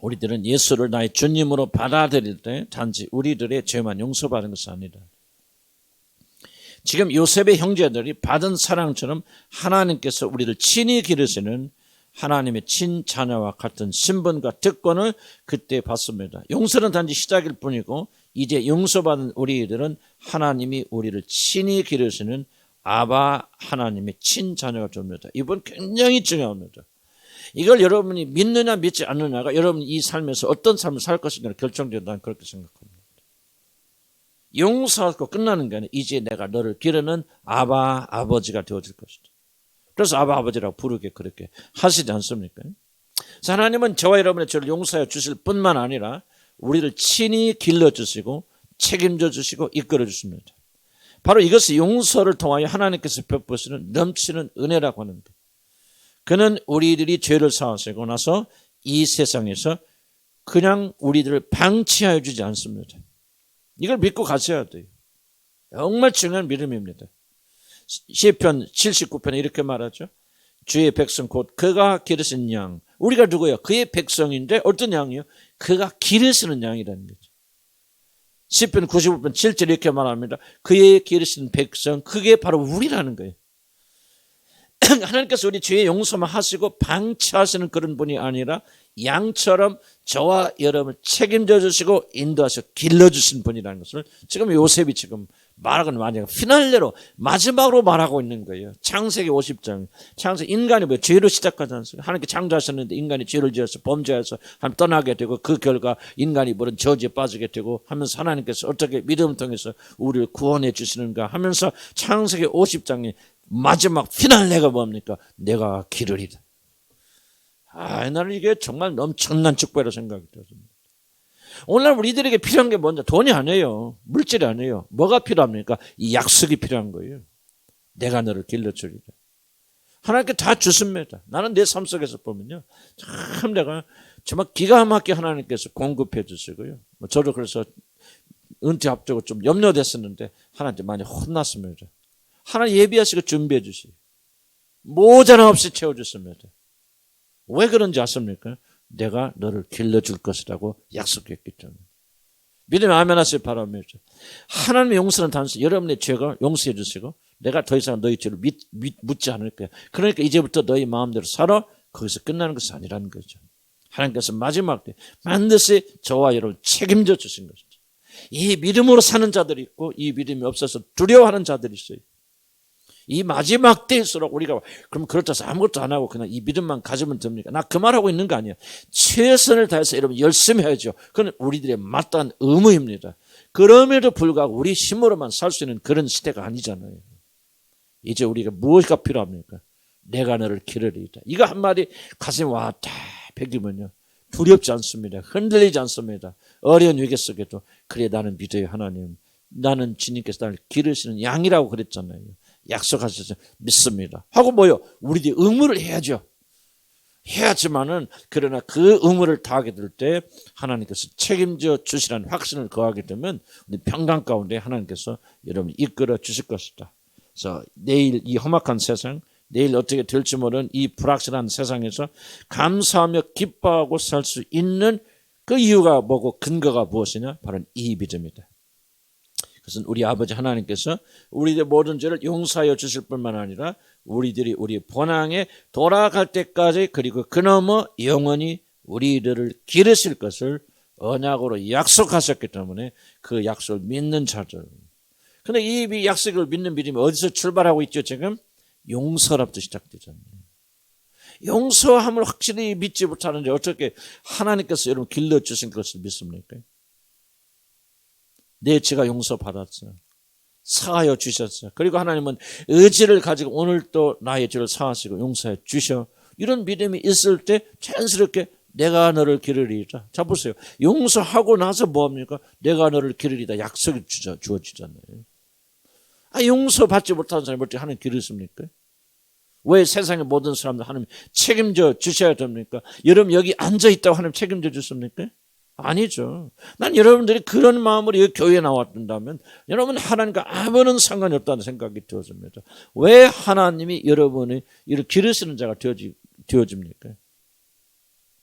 우리들은 예수를 나의 주님으로 받아들일 때 단지 우리들의 죄만 용서받은 것이 아니라 지금 요셉의 형제들이 받은 사랑처럼 하나님께서 우리를 친히 기르시는 하나님의 친자녀와 같은 신분과 특권을 그때 받습니다. 용서는 단지 시작일 뿐이고 이제 용서받은 우리들은 하나님이 우리를 친히 기르시는 아바 하나님의 친자녀가 됩니다. 이건 굉장히 중요합니다. 이걸 여러분이 믿느냐 믿지 않느냐가 여러분이 이 삶에서 어떤 삶을 살 것인가를 결정된다는 그렇게 생각합니다. 용서하고 끝나는 게 아니라 이제 내가 너를 기르는 아바 아버지가 되어질 것이다. 그래서 아바 아버지라고 부르게 그렇게 하시지 않습니까? 하나님은 저와 여러분의 죄를 용서해 주실 뿐만 아니라 우리를 친히 길러주시고 책임져 주시고 이끌어 주십니다. 바로 이것이 용서를 통하여 하나님께서 베푸시는 넘치는 은혜라고 하는 것. 그는 우리들이 죄를 사하시고 나서 이 세상에서 그냥 우리들을 방치하여 주지 않습니다. 이걸 믿고 가셔야 돼요. 정말 중요한 믿음입니다. 시편 79편에 이렇게 말하죠. 주의 백성 곧 그가 기르신 양. 우리가 누구예요? 그의 백성인데 어떤 양이요? 그가 기르시는 양이라는 거죠. 시편 95편 7절 이렇게 말합니다. 그의 기르신 백성, 그게 바로 우리라는 거예요. 하나님께서 우리 죄의 용서만 하시고 방치하시는 그런 분이 아니라 양처럼 저와 여러분을 책임져 주시고 인도하셔 길러주신 분이라는 것을 지금 요셉이 지금 말하고는 많이 피날레로 마지막으로 말하고 있는 거예요. 창세기 50장. 창세기 인간이 왜 죄로 시작하지 않습니까? 하나님께 창조하셨는데 인간이 죄를 지어서 범죄해서 하나님 떠나게 되고 그 결과 인간이 모른 저주에 빠지게 되고 하면서 하나님께서 어떻게 믿음을 통해서 우리를 구원해 주시는가 하면서 창세기 50장에 마지막 피날레가 뭡니까? 내가 기르리라. 나는 이게 정말 엄청난 축복이라고 생각이 들었습니다. 오늘날 우리들에게 필요한 게 뭔지 돈이 아니에요. 물질이 아니에요. 뭐가 필요합니까? 이 약속이 필요한 거예요. 내가 너를 길러주리라. 하나님께 다 주십니다. 나는 내 삶 속에서 보면요. 참 내가 정말 기가 막히게 하나님께서 공급해 주시고요. 저도 그래서 은퇴 앞두고 좀 염려됐었는데 하나님께 많이 혼났습니다. 하나님 예비하시고 준비해 주시고 모자람 없이 채워주십니다. 왜 그런지 아십니까? 내가 너를 길러줄 것이라고 약속했기 때문에. 믿음에 아멘 하시기 바랍니다. 하나님의 용서는 단순히 여러분의 죄가 용서해 주시고 내가 더 이상 너희 죄를 묻지 않을 거야. 그러니까 이제부터 너희 마음대로 살아. 거기서 끝나는 것이 아니라는 거죠. 하나님께서 마지막 때 반드시 저와 여러분 책임져 주신 것이죠. 이 믿음으로 사는 자들이 있고 이 믿음이 없어서 두려워하는 자들이 있어요. 이 마지막 때일수록 우리가 그럼 그렇다고 해서 아무것도 안 하고 그냥 이 믿음만 가지면 됩니까? 나 그 말하고 있는 거 아니에요. 최선을 다해서 여러분 열심히 해야죠. 그건 우리들의 마땅한 의무입니다. 그럼에도 불구하고 우리 힘으로만 살 수 있는 그런 시대가 아니잖아요. 이제 우리가 무엇이 필요합니까? 내가 너를 기르리이다. 이거 한마디 가슴에 왔다 배기면요. 두렵지 않습니다. 흔들리지 않습니다. 어려운 위기 속에도 그래 나는 믿어요 하나님. 나는 주님께서 나를 기르시는 양이라고 그랬잖아요. 약속하셔서 믿습니다. 하고 뭐요? 우리들이 의무를 해야죠. 해야지만은 그러나 그 의무를 다하게 될 때 하나님께서 책임져 주시라는 확신을 거하게 되면 우리 평강 가운데 하나님께서 여러분 이끌어 주실 것이다. 그래서 내일 이 험악한 세상, 내일 어떻게 될지 모르는 이 불확실한 세상에서 감사하며 기뻐하고 살 수 있는 그 이유가 뭐고 근거가 무엇이냐? 바로 이 믿음이다. 그것은 우리 아버지 하나님께서 우리의 모든 죄를 용서하여 주실 뿐만 아니라 우리들이 우리 본향에 돌아갈 때까지 그리고 그 넘어 영원히 우리들을 기르실 것을 언약으로 약속하셨기 때문에 그 약속을 믿는 자들. 근데 이 약속을 믿는 믿음이 어디서 출발하고 있죠? 지금 용서로부터 시작되잖아요. 용서함을 확실히 믿지 못하는데 어떻게 하나님께서 여러분 길러주신 것을 믿습니까? 내 죄가 용서받았어요. 사하여 주셨어요. 그리고 하나님은 의지를 가지고 오늘 또 나의 죄를 사하시고 용서해 주셔. 이런 믿음이 있을 때 자연스럽게 내가 너를 기르리다. 자 보세요. 용서하고 나서 뭐합니까? 내가 너를 기르리다 약속이 주어지잖아요. 용서받지 못하는 사람이 어떻게 하나님 기르십니까? 왜 세상의 모든 사람들 하나님 책임져 주셔야 됩니까? 여러분 여기 앉아있다고 하나님 책임져 주십니까? 아니죠. 난 여러분들이 그런 마음으로 이 교회에 나왔다면 여러분 하나님과 아무런 상관이 없다는 생각이 들어집니다. 왜 하나님이 여러분이 이를 기르시는 자가 되어집니까?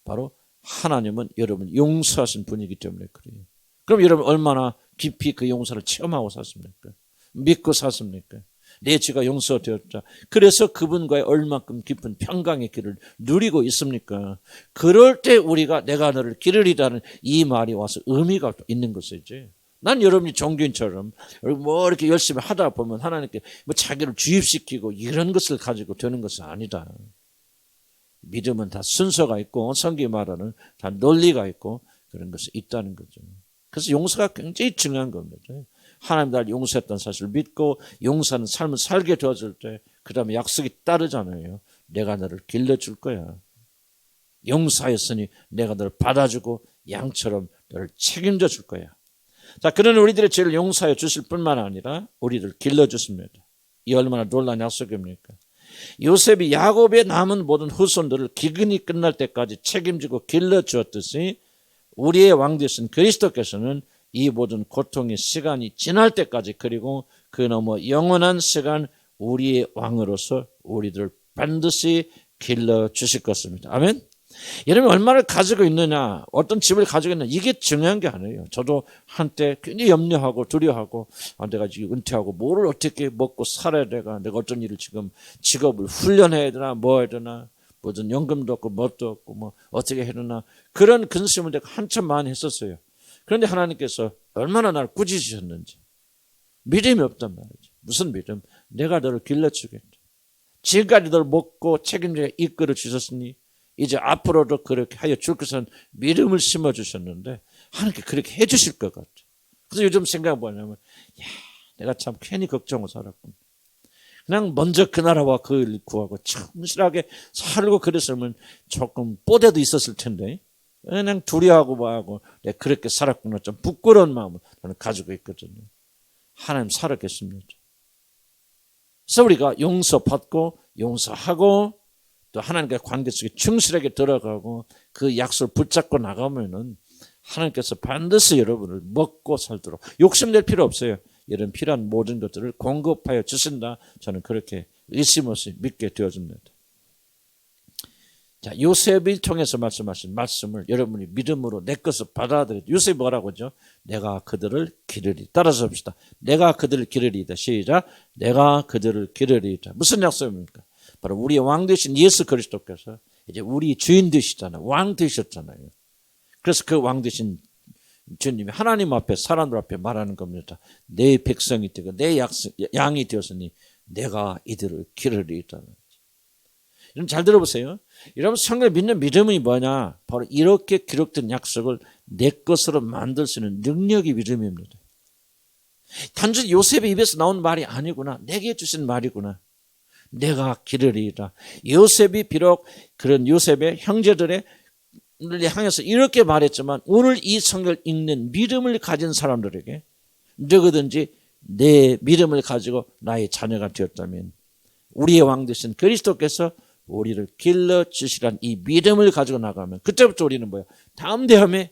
바로 하나님은 여러분 용서하신 분이기 때문에 그래요. 그럼 여러분 얼마나 깊이 그 용서를 체험하고 샀습니까? 믿고 샀습니까? 내 죄가 용서되었다. 그래서 그분과의 얼마큼 깊은 평강의 길을 누리고 있습니까? 그럴 때 우리가 내가 너를 기르리다는 이 말이 와서 의미가 있는 것이지. 난 여러분이 종교인처럼 뭐 이렇게 열심히 하다 보면 하나님께 뭐 자기를 주입시키고 이런 것을 가지고 되는 것은 아니다. 믿음은 다 순서가 있고 성경이 말하는 다 논리가 있고 그런 것이 있다는 거죠. 그래서 용서가 굉장히 중요한 겁니다. 하나님 나를 용서했다는 사실을 믿고 용서하는 삶을 살게 되어질 때 그 다음에 약속이 따르잖아요. 내가 너를 길러줄 거야. 용서하였으니 내가 너를 받아주고 양처럼 너를 책임져 줄 거야. 자, 그는 우리들의 죄를 용서하여 주실 뿐만 아니라 우리를 길러주십니다. 이 얼마나 놀라운 약속입니까? 요셉이 야곱의 남은 모든 후손들을 기근이 끝날 때까지 책임지고 길러주었듯이 우리의 왕 되신 그리스도께서는 이 모든 고통의 시간이 지날 때까지 그리고 그 너머 영원한 시간 우리의 왕으로서 우리들을 반드시 길러주실 것입니다. 아멘? 여러분 얼마를 가지고 있느냐 어떤 집을 가지고 있느냐 이게 중요한 게 아니에요. 저도 한때 굉장히 염려하고 두려워하고 내가 지금 은퇴하고 뭐를 어떻게 먹고 살아야 되나 내가 어떤 일을 지금 직업을 훈련해야 되나 뭐 해야 되나 무슨 연금도 없고 뭣도 없고 뭐 어떻게 해야 되나 그런 근심을 내가 한참 많이 했었어요. 그런데 하나님께서 얼마나 나를 꾸짖으셨는지 믿음이 없단 말이죠. 무슨 믿음? 내가 너를 길러주겠다. 지금까지 너를 먹고 책임져 이끌어 주셨으니 이제 앞으로도 그렇게 하여 줄 것은 믿음을 심어주셨는데 하나님께 그렇게 해주실 것 같아. 그래서 요즘 생각은 뭐냐면 내가 참 괜히 걱정하고 살았군. 그냥 먼저 그 나라와 그 일 구하고 충실하게 살고 그랬으면 조금 뽀대도 있었을 텐데 그냥 두려워하고 뭐하고 내가 그렇게 살았구나 좀 부끄러운 마음을 저는 가지고 있거든요. 하나님 살았겠습니다. 그래서 우리가 용서받고 용서하고 또 하나님과의 관계 속에 충실하게 들어가고 그 약속을 붙잡고 나가면은 하나님께서 반드시 여러분을 먹고 살도록 욕심낼 필요 없어요. 이런 필요한 모든 것들을 공급하여 주신다. 저는 그렇게 의심 없이 믿게 되어집니다. 자, 요셉을 통해서 말씀하신 말씀을 여러분이 믿음으로 내 것을 받아들여요. 요셉이 뭐라고 하죠? 내가 그들을 기르리. 따라서 합시다. 내가 그들을 기르리다. 시작. 내가 그들을 기르리다. 무슨 약속입니까? 바로 우리의 왕 되신 예수 그리스도께서 이제 우리 주인 되시잖아요. 왕 되셨잖아요. 그래서 그 왕 되신 주님이 하나님 앞에 사람들 앞에 말하는 겁니다. 내 백성이 되고 내 양이 되었으니 내가 이들을 기르리다. 여러분 잘 들어보세요. 여러분 성경을 믿는 믿음이 뭐냐? 바로 이렇게 기록된 약속을 내 것으로 만들 수 있는 능력이 믿음입니다. 단순히 요셉의 입에서 나온 말이 아니구나. 내게 주신 말이구나. 내가 기르리이다. 요셉이 비록 그런 요셉의 형제들의 향해서 이렇게 말했지만 오늘 이 성경을 읽는 믿음을 가진 사람들에게 누구든지 내 믿음을 가지고 나의 자녀가 되었다면 우리의 왕 되신 그리스도께서 우리를 길러주시란 이 믿음을 가지고 나가면 그때부터 우리는 뭐야? 다음 대함에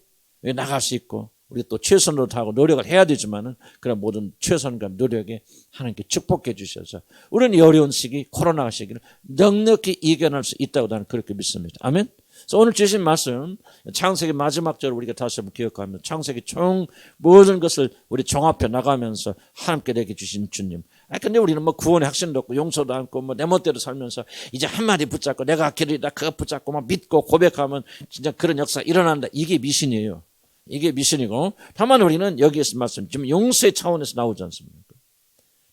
나갈 수 있고 우리 또 최선으로 다하고 노력을 해야 되지만은 그런 모든 최선과 노력에 하나님께 축복해 주셔서 우리는 이 어려운 시기 코로나 시기를 넉넉히 이겨낼 수 있다고 나는 그렇게 믿습니다. 아멘. 그래서 오늘 주신 말씀 창세기 마지막 절을 우리가 다시 한번 기억하면 창세기 총 모든 것을 우리 종합해 나가면서 하나님께 내게 주신 주님. 근데 우리는 뭐 구원의 확신도 없고 용서도 않고 뭐 내 멋대로 살면서 이제 한마디 붙잡고 내가 길이다 그거 붙잡고 막 믿고 고백하면 진짜 그런 역사 일어난다. 이게 미신이에요. 이게 미신이고, 다만 우리는 여기에서 말씀 지금 용서의 차원에서 나오지 않습니까?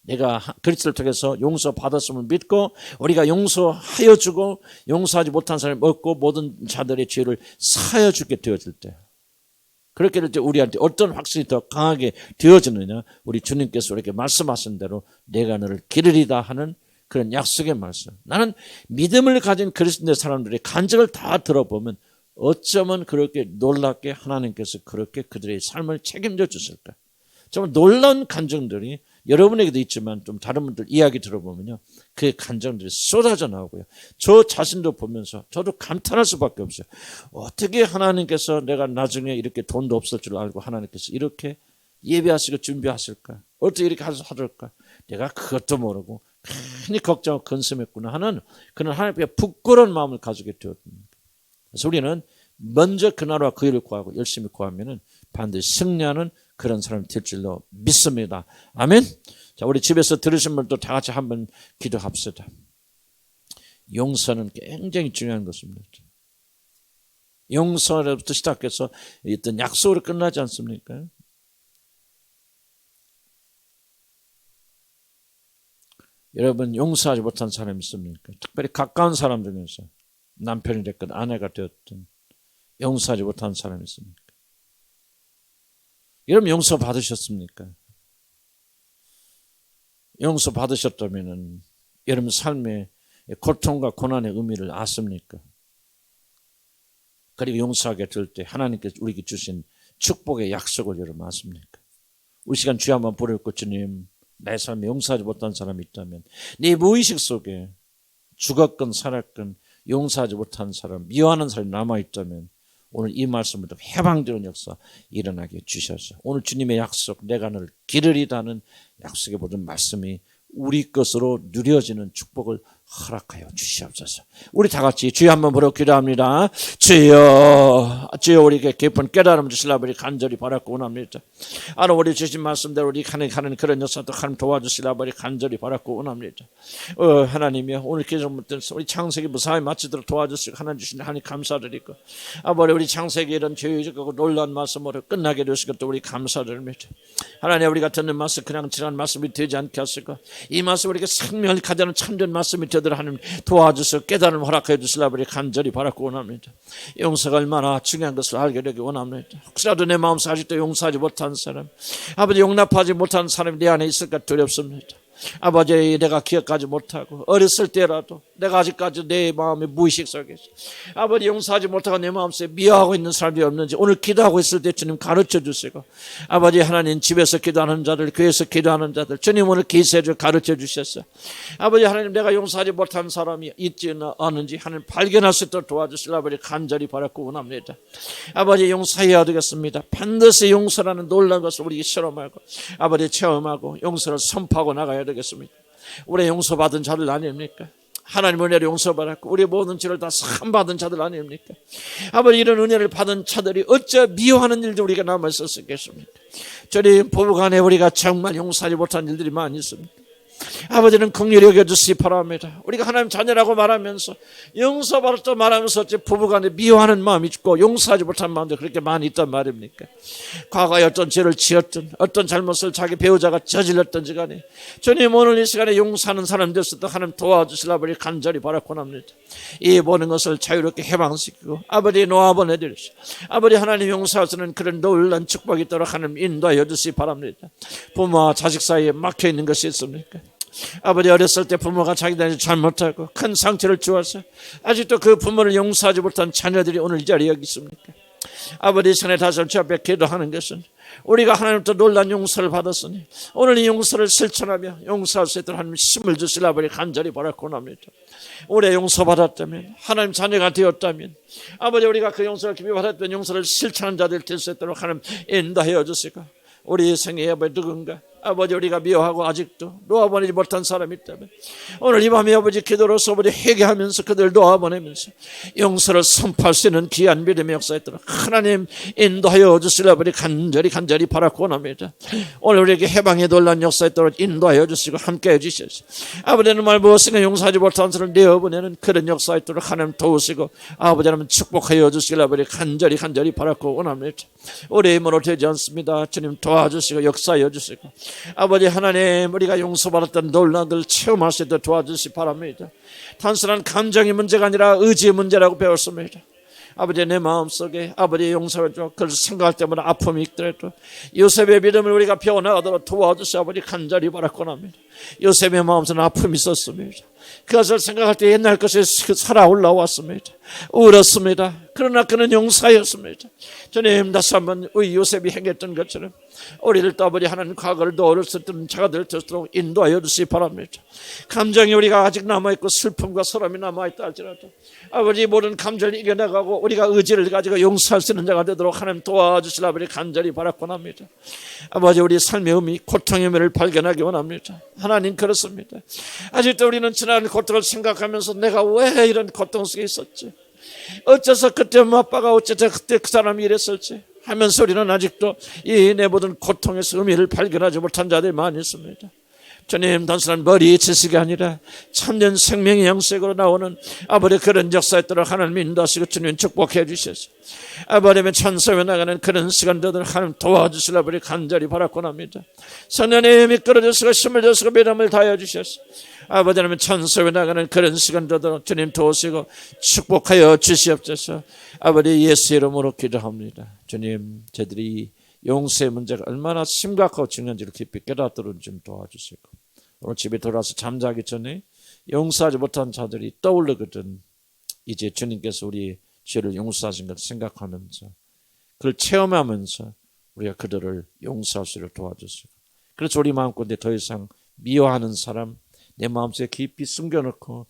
내가 그리스도를 통해서 용서 받았음을 믿고 우리가 용서하여 주고 용서하지 못한 사람을 먹고 모든 자들의 죄를 사하여 주게 되어질 때, 그렇게 될 때 우리한테 어떤 확신이 더 강하게 되어지느냐, 우리 주님께서 이렇게 말씀하신 대로 내가 너를 기르리다 하는 그런 약속의 말씀. 나는 믿음을 가진 그리스도의 사람들의 간증을 다 들어보면 어쩌면 그렇게 놀랍게 하나님께서 그렇게 그들의 삶을 책임져 주실까. 정말 놀라운 간증들이 여러분에게도 있지만 좀 다른 분들 이야기 들어보면요, 그 간증들이 쏟아져 나오고요. 저 자신도 보면서 저도 감탄할 수밖에 없어요. 어떻게 하나님께서 내가 나중에 이렇게 돈도 없을 줄 알고 하나님께서 이렇게 예배하시고 준비하실까? 어떻게 이렇게 하실까? 내가 그것도 모르고 괜히 걱정하고 근심했구나 하는 그런 하나님께 부끄러운 마음을 가지게 되었습니다. 그래서 우리는 먼저 그 나라와 그 일을 구하고 열심히 구하면은 반드시 승리하는 그런 사람이 될 줄로 믿습니다. 아멘. 자, 우리 집에서 들으신 분도 다 같이 한번 기도합시다. 용서는 굉장히 중요한 것입니다. 용서부터 시작해서 어떤 약속으로 끝나지 않습니까? 여러분, 용서하지 못한 사람이 있습니까? 특별히 가까운 사람 중에서 남편이 됐건 아내가 되었든 용서하지 못한 사람이 있습니까? 여러분, 용서 받으셨습니까? 용서 받으셨다면 여러분 삶의 고통과 고난의 의미를 아십니까? 그리고 용서하게 될 때 하나님께서 우리에게 주신 축복의 약속을 여러분 아십니까? 우리 시간 주여 한번 부르고, 주님, 내 삶에 용서하지 못한 사람이 있다면, 네 무의식 속에 죽었건 살았건 용서하지 못한 사람, 미워하는 사람이 남아있다면 오늘 이 말씀으로 해방되는 역사 일어나게 주셔서 오늘 주님의 약속, 내가 너를 기르리다는 약속의 모든 말씀이 우리 것으로 누려지는 축복을 허락하여 주시옵소서. 우리 다 같이 주여 한번 부르고 기도합니다. 주여, 주여, 우리에게 깊은 깨달음 주시려고 우리 간절히 바라고 원합니다. 우리 주신 말씀대로 우리 가는 그런 역사도 하나님 도와주시려고 우리 간절히 바라고 원합니다. 하나님이여, 오늘 기도부터 우리 창세기 무사히 마치도록 도와주시고 하나님 주신 하나님 감사드리고, 아버지 우리 창세기 이런 죄의적하고 놀라운 말씀으로 끝나게 되시고 또 우리 감사드립니다. 하나님, 우리가 듣는 말씀 그냥 지난 말씀이 되지 않게 하시고 이 말씀 우리에게 생명을 가져는 참된 말씀이 되도록 하나님 도와주셔서 깨달음 허락해 주시려고 우리 간절히 바라고 원합니다. 용서가 얼마나 중요한 것을 알게 되기 원합니다. 혹시라도 내 마음속에 아직도 용서하지 못한 사람, 아버지 용납하지 못한 사람이 내 안에 있을까 두렵습니다. 아버지, 내가 기억하지 못하고 어렸을 때라도 내가 아직까지 내 마음의 무의식 속에서 아버지 용서하지 못하고 내 마음속에 미워하고 있는 사람이 없는지 오늘 기도하고 있을 때 주님 가르쳐 주시고, 아버지 하나님, 집에서 기도하는 자들, 교회에서 기도하는 자들 주님 오늘 기세를 가르쳐 주셨어. 아버지 하나님, 내가 용서하지 못한 사람이 있지 않은지 하나님 발견할 수 있도록 도와주시려 아버지 간절히 바라고 원합니다. 아버지, 용서해야 되겠습니다. 반드시 용서라는 놀라운 것을 우리 실험하고 아버지 체험하고 용서를 선포하고 나가야 되겠습니다. 우리 용서받은 자들 아닙니까? 하나님 은혜를 용서받았고 우리 모든 죄를 다 사함받은 자들 아닙니까? 아버지, 이런 은혜를 받은 자들이 어째 미워하는 일도 우리가 남아있었겠습니까? 저희 부부간에 우리가 정말 용서하지 못한 일들이 많이 있습니다. 아버지는 긍휼히 여겨주시기 바랍니다. 우리가 하나님 자녀라고 말하면서 용서받았다 말하면서 어째 부부간에 미워하는 마음이 있고 용서하지 못한 마음도 그렇게 많이 있단 말입니까? 과거에 어떤 죄를 지었든 어떤 잘못을 자기 배우자가 저질렀든지 간에 주님 오늘 이 시간에 용서하는 사람 됐을 하나님 도와주시려고 간절히 바라고 합니다. 이 모든 것을 자유롭게 해방시키고 아버지 놓아보내드리시오. 아버지 하나님 용서하시는 그런 놀라운 축복이 있도록 하나님 인도하여 주시기 바랍니다. 부모와 자식 사이에 막혀있는 것이 있습니까? 아버지, 어렸을 때 부모가 자기들이 잘못하고 큰 상처를 주어서 아직도 그 부모를 용서하지 못한 자녀들이 오늘 이 자리에 여기 있습니까? 아버지, 전에 다시 주 앞에 기도하는 것은 우리가 하나님부터 놀란 용서를 받았으니 오늘 이 용서를 실천하며 용서할 수 있도록 하나님 힘을 주시라 아버지 간절히 바라고 합니다. 올해 용서받았다면, 하나님 자녀가 되었다면 아버지, 우리가 그 용서를 깊이 받았던 용서를 실천한 자들 될 수 있도록 하나님 인도하여 주시고, 우리 생애에 아버지 누군가 아버지 우리가 미워하고 아직도 놓아보내지 못한 사람이 있다면 오늘 이 밤에 아버지 기도로서 아버지 회개하면서 그들 놓아보내면서 용서를 선포할 수 있는 귀한 믿음의 역사에 있도록 하나님 인도하여 주시려 아버지 간절히 바라고 원합니다. 오늘 우리에게 해방의 놀란 역사에 있도록 인도하여 주시고 함께해 주셔서 아버지는 말 무엇인가 용서하지 못한 사람을 내어보내는 그런 역사에 있도록 하나님 도우시고 아버지 하나님 축복하여 주시길 아버지 간절히 바라고 원합니다. 우리의 힘으로 되지 않습니다. 주님 도와주시고 역사하여 주시고 아버지 하나님 우리가 용서받았던 놀라움을 체험할 수 있도록 도와주시 바랍니다. 단순한 감정의 문제가 아니라 의지의 문제라고 배웠습니다. 아버지 내 마음속에 아버지의 용서를 줘 그걸 생각할 때마다 아픔이 있더라도 요셉의 믿음을 우리가 배워나가도록 도와주시 아버지 간절히 바라고 합니다. 요셉의 마음속에 아픔이 있었습니다. 그것을 생각할 때 옛날 것이 살아 올라왔습니다. 울었습니다. 그러나 그는 용사였습니다. 주님 다시 한번 우리 요셉이 행했던 것처럼 우리를 또 아버지 하나님 과거를 또 어렸었던 자가 될 수 있도록 인도하여 주시기 바랍니다. 감정이 우리가 아직 남아있고 슬픔과 서름이 남아있다 할지라도 아버지 모든 감정을 이겨나가고 우리가 의지를 가지고 용서할 수 있는 자가 되도록 하나님 도와주시라 아버지 간절히 바라고 합니다. 아버지 우리 삶의 의미 고통의 의미를 발견하기 원합니다. 하나님 그렇습니다. 아직도 우리는 지난 고통을 생각하면서 내가 왜 이런 고통 속에 있었지, 어째서 그때 엄마 아빠가 어째서 그때 그 사람이 이랬을지 하면서 우리는 아직도 이 내 모든 고통에서 의미를 발견하지 못한 자들이 많이 있습니다. 주님 단순한 머리 지식이 아니라 참된 생명의 양식으로 나오는 아버지 그런 역사에 따라 하나님 인도하시고 주님 축복해 주셔서 아버지의 천사에 나가는 그런 시간들을 하나님 도와주시라 아버지 간절히 바라고 합니다. 성령님 이끌어 주시고 힘을 주시고 믿음을 다해 주셔서 아버지 하나님 천사에 나가는 그런 시간들을 주님 도우시고 축복하여 주시옵소서. 아버지 예수 이름으로 기도합니다. 주님 저희들이 용서의 문제가 얼마나 심각하고 중요한지를 깊이 깨닫도록 좀 도와주시고 오늘 집에 돌아와서 잠자기 전에 용서하지 못한 자들이 떠오르거든 이제 주님께서 우리 죄를 용서하신 것을 생각하면서 그걸 체험하면서 우리가 그들을 용서할 수 있도록 도와주시고 그래서 우리 마음가운데 더 이상 미워하는 사람 내 마음속에 깊이 숨겨놓고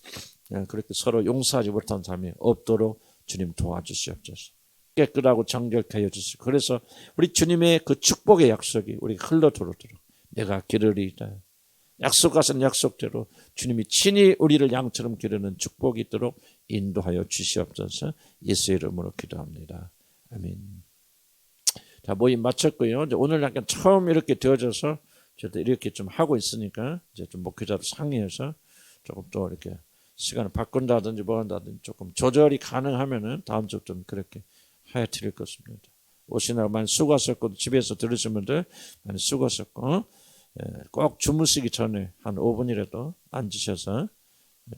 그렇게 서로 용서하지 못한 사람이 없도록 주님 도와주시옵소서. 깨끗하고 정결케 하여 주시고 그래서 우리 주님의 그 축복의 약속이 우리가 흘러들어오도록 내가 기르리이다 약속하신 약속대로 주님이 친히 우리를 양처럼 기르는 축복이 있도록 인도하여 주시옵소서. 예수 이름으로 기도합니다. 아멘. 자 모임 마쳤고요. 이제 오늘 약간 처음 이렇게 되어져서 저도 이렇게 좀 하고 있으니까 이제 좀 목회자로 상의해서 조금 또 이렇게 시간을 바꾼다든지 뭐 한다든지 조금 조절이 가능하면은 다음 주 좀 그렇게 하여 드릴 것입니다. 오시느라 많이 수고하셨고 집에서 들으신 분들 많이 수고하셨고 꼭 주무시기 전에 한 5분이라도 앉으셔서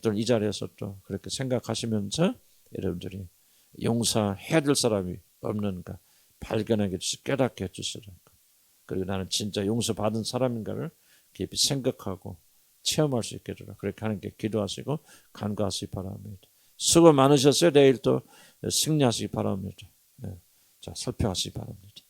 또 이 자리에서 또 그렇게 생각하시면서 여러분들이 용서해야 될 사람이 없는가 발견하게 해주시고 깨닫게 해주시라고 그리고 나는 진짜 용서받은 사람인가를 깊이 생각하고 체험할 수 있게 해주라 그렇게 하나님께 기도하시고 간구하시기 바랍니다. 수고 많으셨어요. 내일 또 승리하시기 바랍니다. 자, 살펴하시기 바랍니다.